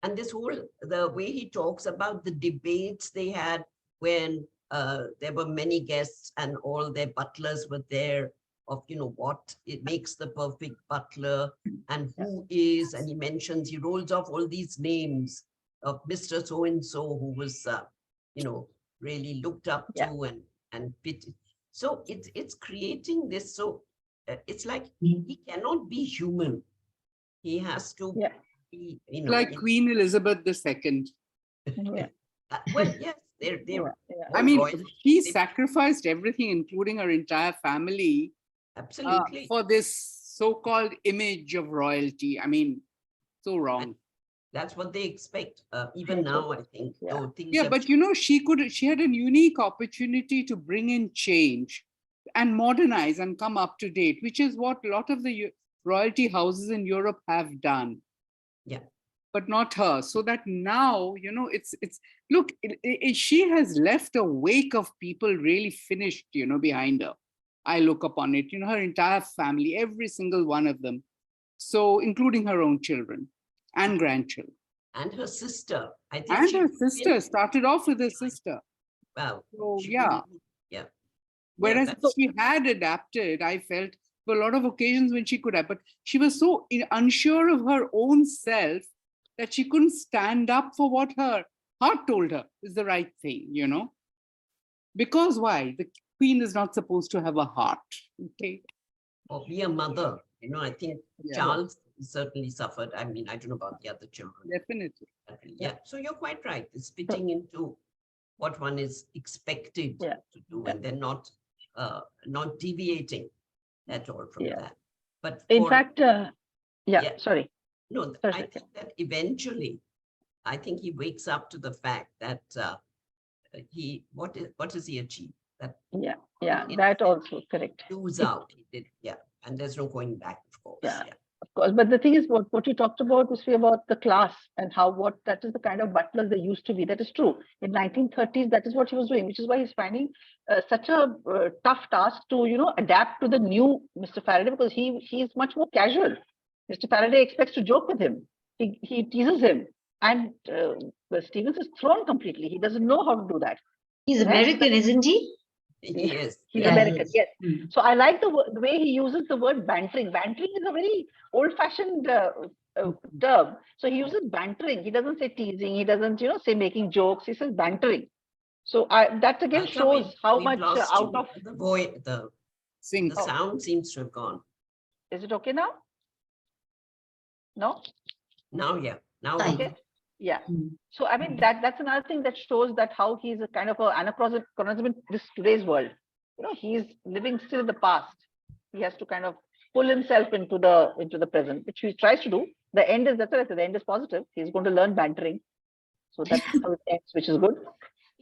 And this whole, the way he talks about the debates they had when there were many guests and all their butlers were there, of, what it makes the perfect butler and who is, and he rolls off all these names of Mr. So-and-so who was, really looked up to and pitied. So it's creating this. So it's like Mhm. he cannot be human. He has to Yeah. be, Like Queen Elizabeth II. Yeah. well, yes, they're Yeah. Yeah. I all mean, royal. she They- sacrificed everything, including her entire family, Absolutely. for this so-called image of royalty. I mean, so wrong. That's what they expect. Even Me now, too. I think, Yeah. though things Yeah, have but she had a unique opportunity to bring in change and modernize and come up to date, which is what a lot of the royalty houses in Europe have done. Yeah. But not her. So that now, it's look, she has left a wake of people really finished, behind her. I look upon it, her entire family, every single one of them. So including her own children and grandchildren. and her sister. I think And she her sister started off with her sister. wow. So She yeah. really, yeah. Whereas that's if she had adapted, I felt for a lot of occasions when she could have, but she was so unsure of her own self that she couldn't stand up for what her heart told her is the right thing, Because why? The queen is not supposed to have a heart. Okay. or be a mother. I think Yeah. Charles certainly suffered. I mean, I don't know about the other children. Definitely. Yeah. So you're quite right. It's fitting into what one is expected Yeah. to do, Yeah. and they're not deviating at all from Yeah. that. But In fact, yeah, Yeah. sorry. no, Sorry, I sorry. think that eventually, I think he wakes up to the fact that what does he achieve? That Yeah, yeah, in that a sense, also correct. lose It- out. He did, yeah. And there's no going back, of course. Yeah. Yeah. Of course, but the thing is, what you talked about was about the class and what that is the kind of butlers they used to be. That is true. In 1930s, that is what he was doing, which is why he's finding such a tough task to adapt to the new Mr. Faraday, because he's much more casual. Mr. Faraday expects to joke with him. He teases him, and Stevens is thrown completely. He doesn't know how to do that. He's Right? American, isn't he? He is. He's Yeah, he American, is. yes. Mm. So I like the way he uses the word bantering. Bantering is a very old-fashioned term. So he uses bantering. He doesn't say teasing. He doesn't, say making jokes. He says bantering. So that again Alka, shows how we've much lost out you. of. The voice, the Sing. sound seems to have gone. Is it okay now? No? Now, yeah. Now, Fine. Okay. Yeah. Mm. So I mean that's another thing that shows that how he's a kind of an anachronism in this today's world. He's living still in the past. He has to kind of pull himself into the present, which he tries to do. The end is the end is positive. He's going to learn bantering. So that's how it ends, which is good.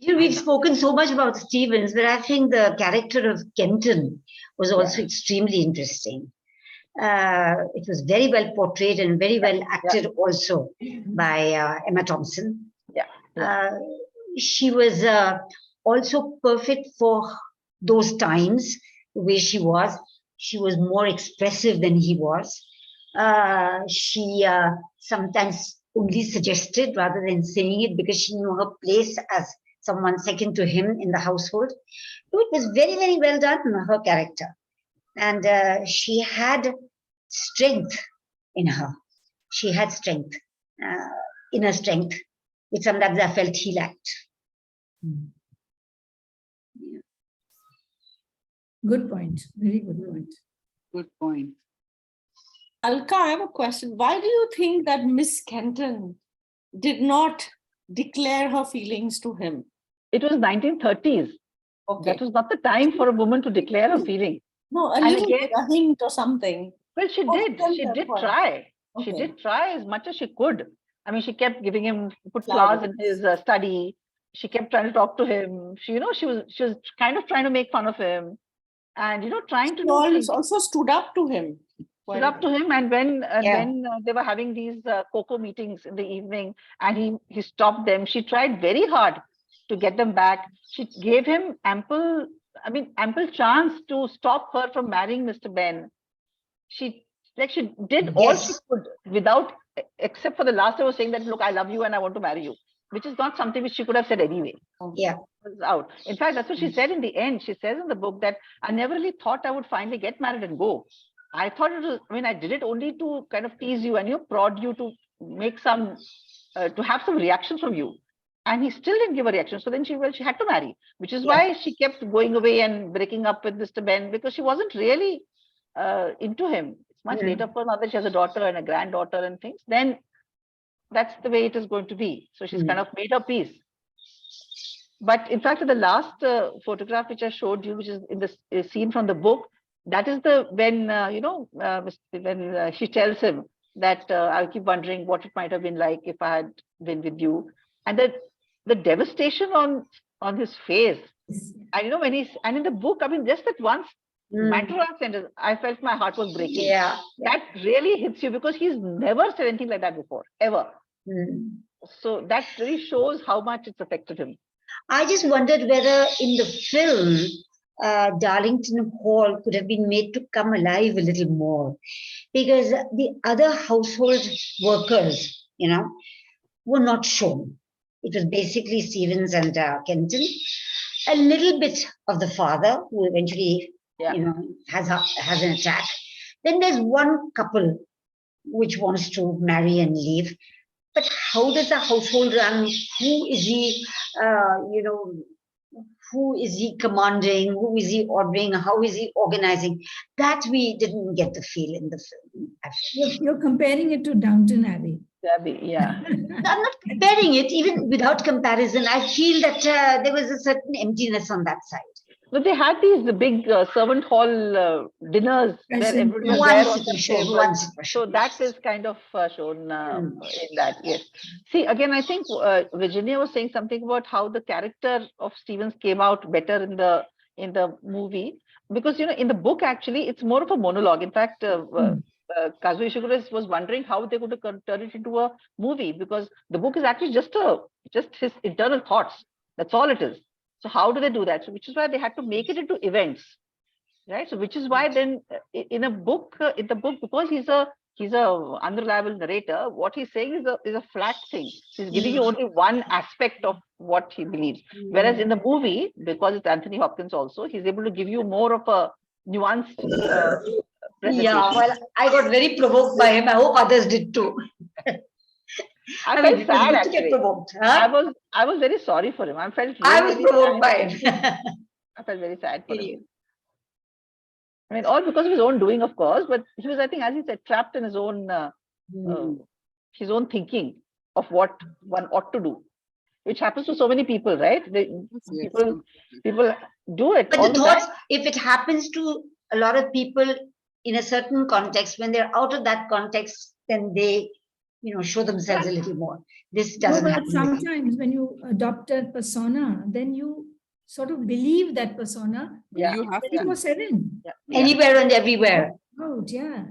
We've spoken so much about Stevens, but I think the character of Kenton was also extremely interesting. It was very well portrayed and very well acted also by Emma Thompson. Yeah. She was also perfect for those times, the way she was. She was more expressive than he was. She sometimes only suggested rather than saying it because she knew her place as someone second to him in the household. So it was very, very well done, her character. And she had strength in her. She had strength, inner strength, which sometimes I felt he lacked. Yeah. Good point. Very good point. Good point. Alka, I have a question. Why do you think that Miss Kenton did not declare her feelings to him? It was 1930s. Okay. That was not the time for a woman to declare her feeling. No, a And little again- bit, a hint or something. Well, she Oh, did. tell She them did what. try. She Okay. did try as much as she could. I mean, she kept giving him put flowers in his study. She kept trying to talk to him. She was kind of trying to make fun of him, and trying to She do also stood up to him. stood up to him. And when Yeah. they were having these cocoa meetings in the evening, and he stopped them, she tried very hard to get them back. She gave him ample chance to stop her from marrying Mr. Ben. She did all she Yes. could without, except for the last I was saying that, look, I love you and I want to marry you, which is not something which she could have said anyway. Yeah. It was out. In fact, that's what she said in the end. She says in the book that I never really thought I would finally get married and go. I thought I did it only to kind of tease you and prod you to make to have some reaction from you. and he still didn't give a reaction. So then she had to marry, which is why she kept going away and breaking up with Mr. Ben, because she wasn't really into him. It's much later for now that she has a daughter and a granddaughter and things. Then that's the way it is going to be. So she's kind of made her peace. But in fact, in the last photograph which I showed you, which is in the scene from the book, that is when she tells him that I'll keep wondering what it might have been like if I had been with you, and the devastation on his face. And when and in the book, I mean, just that once matter of sentence, I felt my heart was breaking. Yeah. That really hits you because he's never said anything like that before, ever. So that really shows how much it's affected him. I just wondered whether in the film, Darlington Hall could have been made to come alive a little more, because the other household workers, were not shown. It was basically Stevens and Kenton. A little bit of the father, who eventually, has an attack. Then there's one couple which wants to marry and leave. But how does a household run? Who is he, who is he commanding? Who is he ordering? How is he organizing? That we didn't get the feel in the film. You're comparing it to Downton Abbey. Yeah. I'm not comparing it. Even without comparison, I feel that there was a certain emptiness on that side. But they had these big servant hall dinners where everybody was there on the table. So that is kind of shown in that, yes. See, again, I think Virginia was saying something about how the character of Stevens came out better in the movie, because in the book actually it's more of a monologue. In fact, Kazuo Ishiguro was wondering how they could turn it into a movie, because the book is actually just his internal thoughts. That's all it is. So how do they do that? So which is why they had to make it into events, right? So which is why then in the book, because he's a unreliable narrator, what he's saying is a flat thing. He's giving you only one aspect of what he believes. Whereas in the movie, because it's Anthony Hopkins also, he's able to give you more of a nuanced presentation. Yeah, well, I got very provoked by him. I hope others did too. I felt sad actually. Huh? I was very sorry for him. I was provoked by him. I felt very sad for him. I mean, all because of his own doing, of course, but he was, I think, as he said, trapped in his own thinking of what one ought to do, which happens to so many people, right? People do it. But the thoughts, if it happens to a lot of people in a certain context, when they're out of that context, then they show themselves a little more. This doesn't happen. Sometimes when you adopt a persona, then you sort of believe that persona. You have to. 24/7. Anywhere and everywhere. Oh, yeah.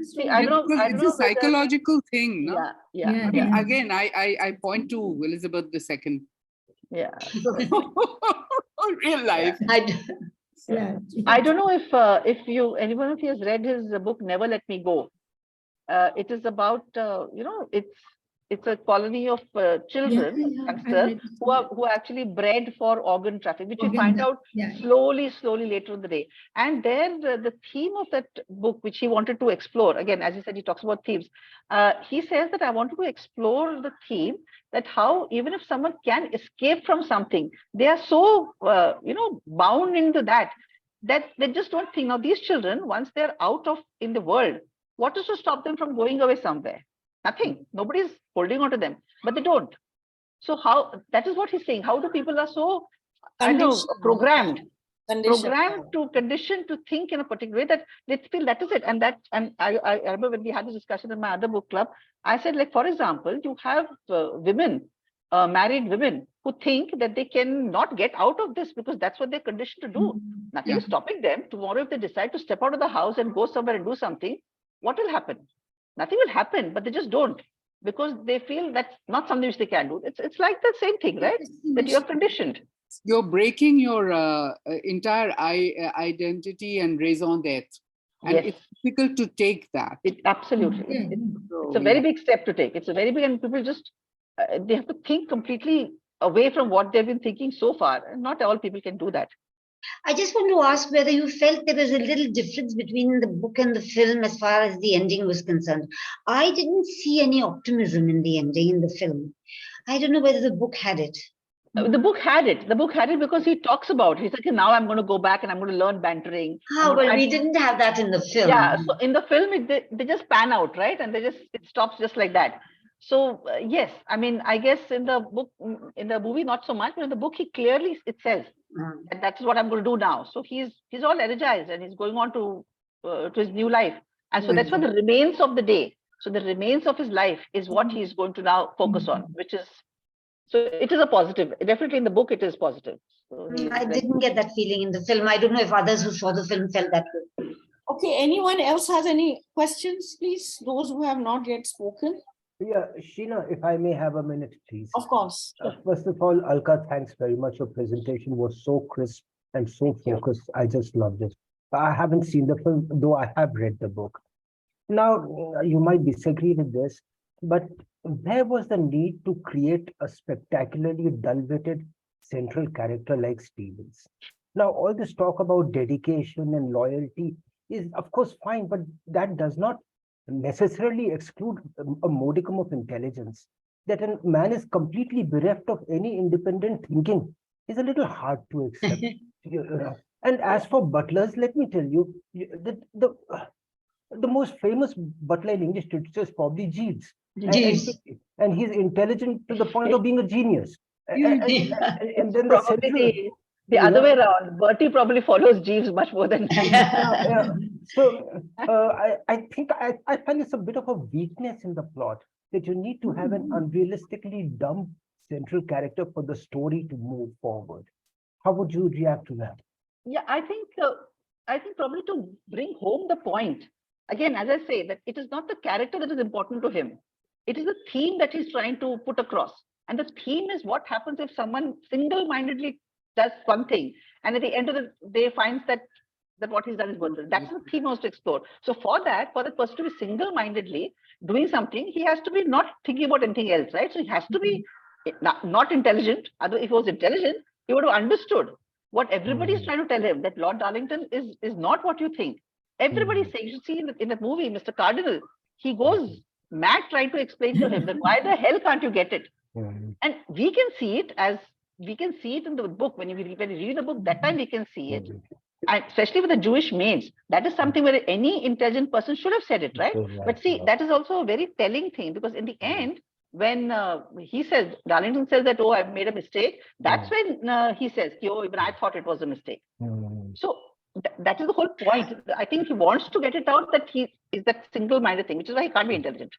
See, I don't know. It's a psychological thing, no? Yeah. Again, I point to Elizabeth II. Yeah. Real life. I don't know if anyone of you has read his book Never Let Me Go. It is about it's a colony of children, youngsters, who are actually bred for organ trafficking, which we find out slowly later in the day. And there, the theme of that book, which he wanted to explore, again, as he said, he talks about themes. He says that I wanted to explore the theme that how even if someone can escape from something, they are so bound into that they just don't think. Now, these children, once they're out in the world, what is to stop them from going away somewhere? Nothing. Nobody's holding on to them, but they don't. So that is what he's saying. How do people are so programmed to think in a particular way that they feel that is it. And I remember when we had this discussion in my other book club, I said, like, for example, you have married women who think that they can not get out of this because that's what they're conditioned to do. Nothing is stopping them. Tomorrow, if they decide to step out of the house and go somewhere and do something, what will happen? Nothing will happen, but they just don't, because they feel that's not something which they can do. It's like the same thing, right? That you're conditioned. You're breaking your entire identity and raison d'etre. And it's difficult to take that. Absolutely. It's a very big step to take. It's a very big, and people just, they have to think completely away from what they've been thinking so far. And not all people can do that. I just want to ask whether you felt there was a little difference between the book and the film as far as the ending was concerned. I didn't see any optimism in the ending in the film. I don't know whether the book had it. The book had it. The book had it because he talks about it. He's like, now I'm going to go back and I'm going to learn bantering. Well, we didn't have that in the film. Yeah, so in the film, they just pan out, right? And it stops just like that. So yes, I mean, I guess in the book, in the movie, not so much, but in the book, he clearly, it says that that's what I'm going to do now. So he's all energized and he's going on to his new life. And so that's what the remains of the day. So the remains of his life is what he's going to now focus on, which is, so it is a positive. Definitely in the book, it is positive. So I didn't get that feeling in the film. I don't know if others who saw the film felt that way. Okay, anyone else has any questions, please? Those who have not yet spoken. Yeah, Sheena, if I may have a minute, please. Of course. First of all, Alka, thanks very much. Your presentation was so crisp and so focused. I just loved it. I haven't seen the film, though I have read the book. Now, you might disagree with this, but where was the need to create a spectacularly dull-witted central character like Stevens? Now, all this talk about dedication and loyalty is, of course, fine, but that does not necessarily exclude a modicum of intelligence. That a man is completely bereft of any independent thinking is a little hard to accept. And as for butlers, let me tell you, the most famous butler in English literature is probably Jeeves. And he's intelligent to the point of being a genius. And then the other way around. Bertie probably follows Jeeves much more than So I think I find it's a bit of a weakness in the plot that you need to have an unrealistically dumb central character for the story to move forward. How would you react to that? Yeah, I think probably to bring home the point, again, as I say, that it is not the character that is important to him. It is the theme that he's trying to put across. And the theme is what happens if someone single-mindedly does one thing, and at the end of the day finds that what he's done is worthless. That's the theme he wants to explore. So for the person to be single-mindedly doing something, he has to be not thinking about anything else, right? So he has to be not intelligent. Otherwise, if he was intelligent, he would have understood what everybody is trying to tell him, that Lord Darlington is not what you think. Everybody is saying, you see in the movie, Mr. Cardinal, he goes mad trying to explain to him that why the hell can't you get it? And we can see it in the book. When you read the book, that time we can see it. And especially with the Jewish maids, that is something where any intelligent person should have said it, right? But see, that is also a very telling thing, because in the end, when Darlington says that, oh, I've made a mistake, that's when he says, oh, even I thought it was a mistake. So that is the whole point. I think he wants to get it out that he is that single-minded thing, which is why he can't be intelligent.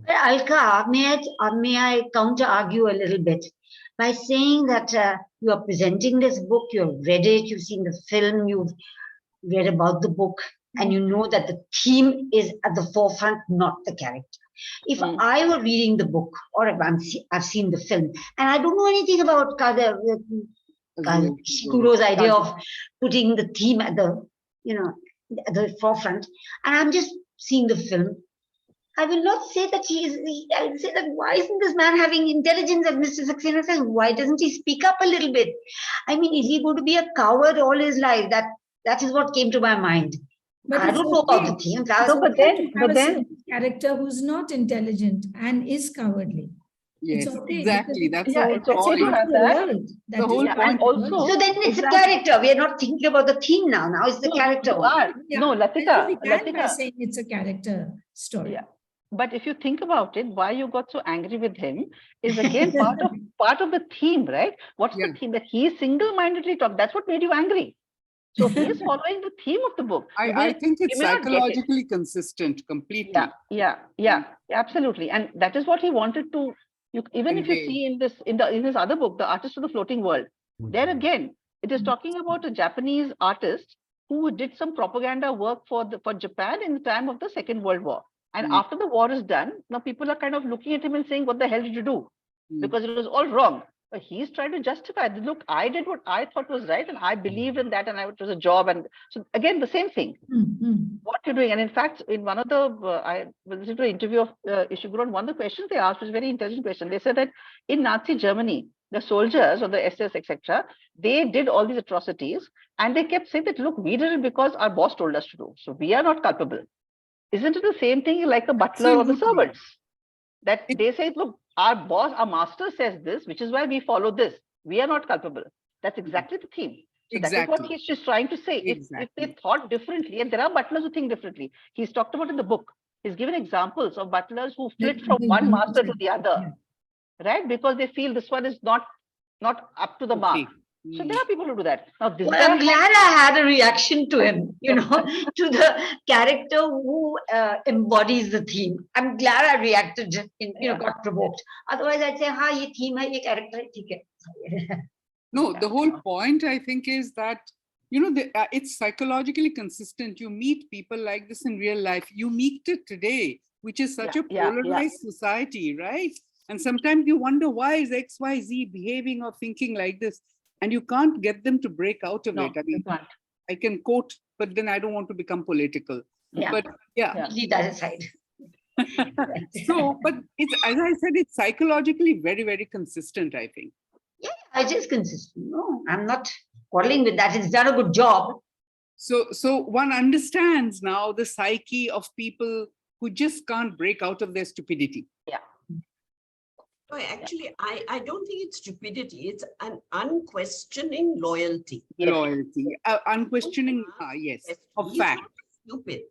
Alka, may I counter-argue a little bit by saying that you are presenting this book, you've read it, you've seen the film, you've read about the book, and you know that the theme is at the forefront, not the character. If I were reading the book, or if I've seen the film, and I don't know anything about Kazuo Ishiguro's idea of putting the theme at the forefront, and I'm just seeing the film, I will not say that I will say that why isn't this man having intelligence, as Mr. Saxena says? Why doesn't he speak up a little bit? I mean, is he going to be a coward all his life? That is what came to my mind. But I don't know about the theme. But then character who's not intelligent and is cowardly. Yes, okay, exactly. That's the whole it's okay to have that. The whole point. Also, so then it's a character. We are not thinking about the theme now. Now it's the character. No, Latika. By saying it's a character story. Yeah. But if you think about it, why you got so angry with him is again part of the theme, right? What's the theme? That he single-mindedly talked. That's what made you angry. So he is following the theme of the book. I think it's psychologically consistent completely. Yeah, absolutely. And that is what he wanted to. Even if you see in his other book, The Artist of the Floating World, there again, it is talking about a Japanese artist who did some propaganda work for Japan in the time of the Second World War. And after the war is done, now people are kind of looking at him and saying, what the hell did you do? Because it was all wrong. But he's trying to justify, look, I did what I thought was right, and I believed in that, and it was a job. And so again, the same thing, what you're doing. And in fact, in one of I listened to an interview of Ishiguro, and one of the questions they asked was a very intelligent question. They said that in Nazi Germany, the soldiers or the SS, etc., they did all these atrocities, and they kept saying that, look, we did it because our boss told us to do. So we are not culpable. Isn't it the same thing like the butler or the servants? That they say, look, our boss, our master says this, which is why we follow this. We are not culpable. That's exactly the theme. So that is what he's just trying to say. If they thought differently, and there are butlers who think differently. He's talked about in the book. He's given examples of butlers who flit from one master to the other, right? Because they feel this one is not up to the mark. So there are people who do that. Now, this Well, I'm glad I had a reaction to him, you know, to the character who embodies the theme. I'm glad I reacted, got provoked. Otherwise, I'd say, "Ha, ye theme hai, ye character hai, theek hai." No, the whole point, I think, is that, it's psychologically consistent. You meet people like this in real life. You meet it today, which is such a polarized society, right? And sometimes you wonder, why is XYZ behaving or thinking like this? And you can't get them to break out of it. I mean, I can quote, but then I don't want to become political. Yeah. But Leave that aside. So, but it's, as I said, it's psychologically very, very consistent, I think. Yeah, it is consistent. No, I'm not quarreling with that. It's done a good job. So one understands now the psyche of people who just can't break out of their stupidity. Yeah. No, actually, I don't think it's stupidity. It's an unquestioning loyalty. Loyalty, unquestioning, yes, of He's fact. not stupid.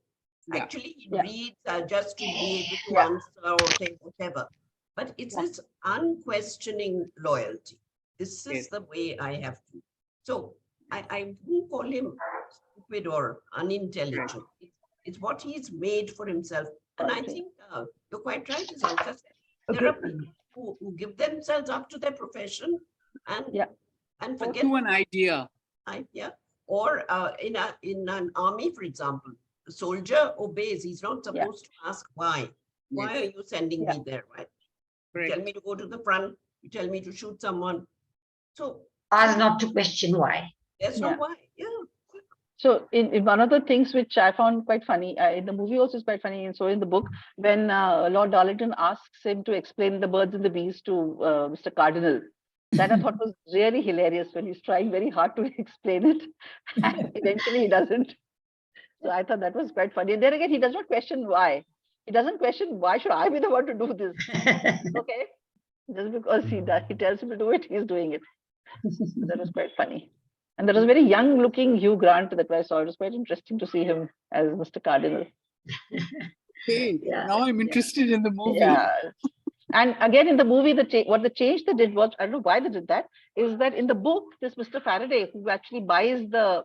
Yeah. Actually, he reads just to be able to answer or say whatever. But it's this unquestioning loyalty. This is the way I have to. So I wouldn't call him stupid or unintelligent. It's what he's made for himself. And I think you're quite right, as Alka said. There are people who give themselves up to their profession and forget to an idea. Or in an army, for example, the soldier obeys. He's not supposed to ask why. Why are you sending me there? Right? You tell me to go to the front. You tell me to shoot someone. So ask not to question why. There's no why. Yeah. So in one of the things which I found quite funny, in the movie also is quite funny, and so in the book, when Lord Darlington asks him to explain the birds and the bees to Mr. Cardinal, that I thought was really hilarious when he's trying very hard to explain it, and eventually he doesn't. So I thought that was quite funny. And then again, he does not question why. He doesn't question, why should I be the one to do this? Okay, just because he tells him to do it, he's doing it. So that was quite funny. And there was a very young looking Hugh Grant that I saw. It was quite interesting to see him as Mr. Cardinal. Now I'm interested in the movie. Yeah. And again, in the movie, what the change they did was, I don't know why they did that, is that in the book, this Mr. Faraday, who actually buys the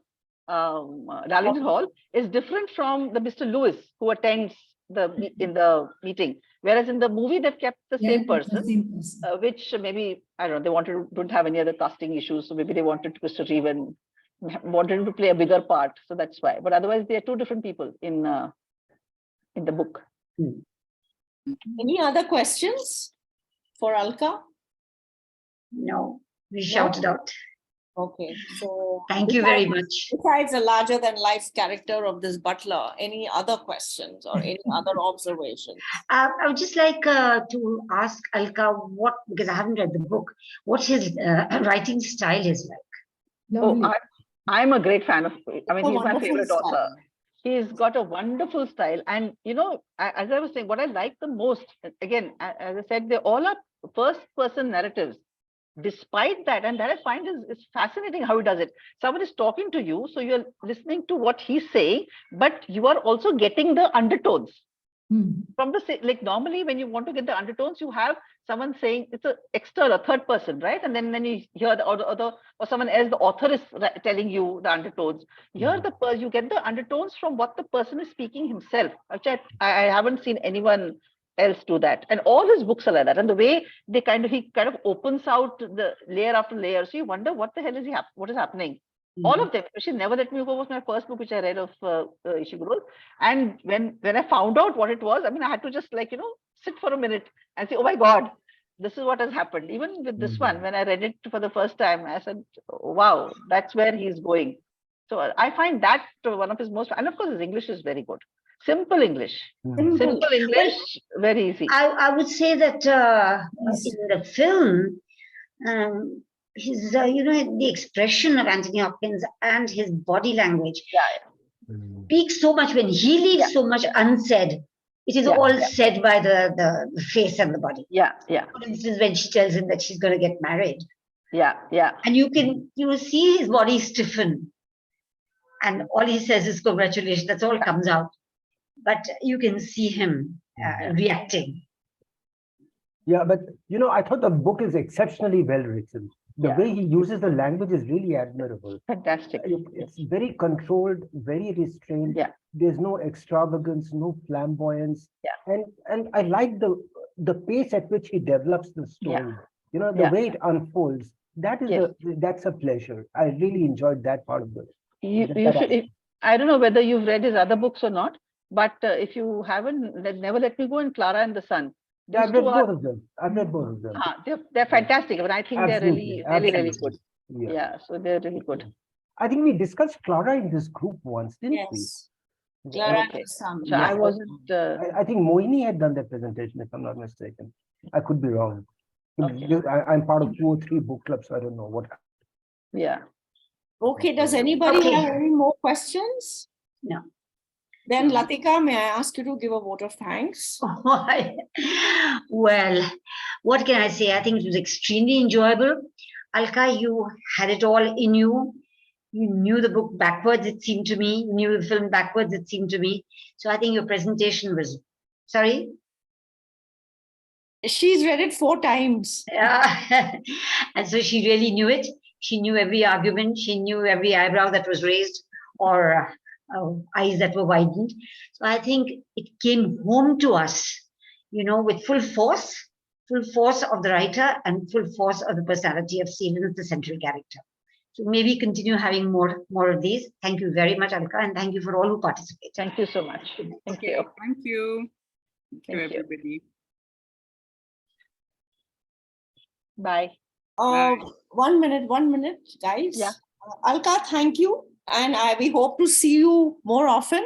Darlington Hall, is different from the Mr. Lewis, who attends in the meeting. Whereas in the movie, they've kept the same person, which maybe, I don't know, don't have any other casting issues. So maybe they wanted Mr. Reven, wanted him to play a bigger part. So that's why. But otherwise, they are two different people in the book. Any other questions for Alka? No, we shouted out. Okay, so thank you very much. Besides the larger than life character of this butler, any other questions or any other observations? I would just like to ask Alka because I haven't read the book, what his writing style is like. Oh, I'm a great fan of, he's my favorite author. He's got a wonderful style. And, as I was saying, what I like the most, again, as I said, they all are first person narratives. Despite that, and that I find is fascinating how he does it. Someone is talking to you, so you're listening to what he's saying, but you are also getting the undertones. From like normally when you want to get the undertones, you have someone saying it's an external, third person, right? And then you hear or someone else, the author is telling you the undertones. Here you get the undertones from what the person is speaking himself, which I haven't seen anyone else do that. And all his books are like that. And the way he kind of opens out the layer after layer. So you wonder what the hell is what is happening. All of them, especially Never Let Me Go was my first book which I read of Ishiguro. And when I found out what it was, I had to just sit for a minute and say, oh my God, this is what has happened. Even with this one, when I read it for the first time, I said, wow, that's where he's going. So I find that one of his most, and of course his English is very good. Simple English. Simple English, very easy. I would say that in the film, his, the expression of Anthony Hopkins and his body language speaks so much when he leaves so much unsaid. It is Yeah, all yeah. said by the face and the body. Yeah, yeah, For instance, when she tells him that she's going to get married, yeah, yeah. and you will see his body stiffen, and all he says is congratulations. That's all comes out, but you can see him reacting. Yeah, but I thought the book is exceptionally well written. The Yeah. way he uses the language is really admirable. Fantastic. It's very controlled, very restrained. Yeah. There's no extravagance, no flamboyance. Yeah. And I like the pace at which he develops the story. The Yeah. way it unfolds. Yes. That's a pleasure. I really enjoyed that part of it. You should. I don't know whether you've read his other books or not, but if you haven't, Never Let Me Go and Clara and the Sun. Yeah, I've read both of them. I've read both of them. They're fantastic, but I think Absolutely, they're really absolutely. good. Yeah, so they're really good. I think we discussed Clara in this group once, didn't Yes. we? Clara Okay. and Son. So Yeah. I wasn't. I think Mohini had done that presentation, if I'm not mistaken. I could be wrong. Okay. I'm part of 2 or 3 book clubs, so I don't know what. Yeah. Okay, does anybody Okay. have any more questions? No. Then Latika, may I ask you to give a vote of thanks? Well, what can I say? I think it was extremely enjoyable. Alka, you had it all in you. You knew the book backwards, it seemed to me. You knew the film backwards, it seemed to me. So I think your presentation was, sorry? She's read it 4 times. Yeah. And so she really knew it. She knew every argument. She knew every eyebrow that was raised or eyes that were widened. So I think it came home to us, with full force of the writer and full force of the personality of Seelan, the central character. So maybe continue having more of these. Thank you very much, Alka, and thank you for all who participated. Thank you so much. Thank you. Thank you. Thank you. Everybody. Bye. Bye. 1 minute, guys. Yeah. Alka, thank you. And we hope to see you more often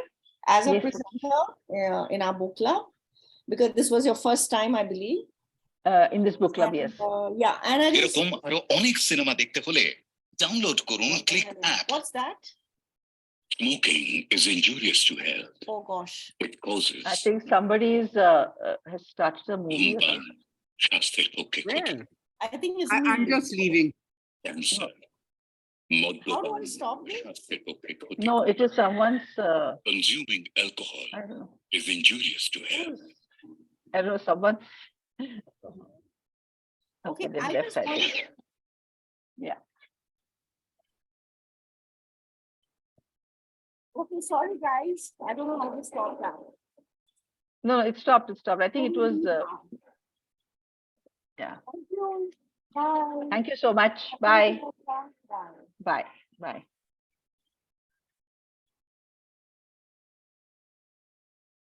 as a Yes. presenter in our book club, because this was your first time, I believe. In this book club, yes. Yeah, and I just, এরকম আরো অনেক cinema দেখতে হলে download করুন click app what's that? Smoking is injurious to health. Oh gosh. It causes I think somebody's has started a movie. Or ধূমপান something. স্বাস্থ্যের পক্ষে ক্ষতি I think it's I'm me. just leaving. Cancer How do মদ্যপান I stop it? স্বাস্থ্যের পক্ষে ক্ষতি No, it is someone's. consuming alcohol I don't know. is injurious to health. I don't know, someone. Okay, then I left, just I want- think. Yeah. Okay, sorry guys. I don't know how to stop that. No, it stopped. It stopped. I think it was. Yeah. Thank you. Bye. Thank you so much. Bye. Bye. Bye. Bye.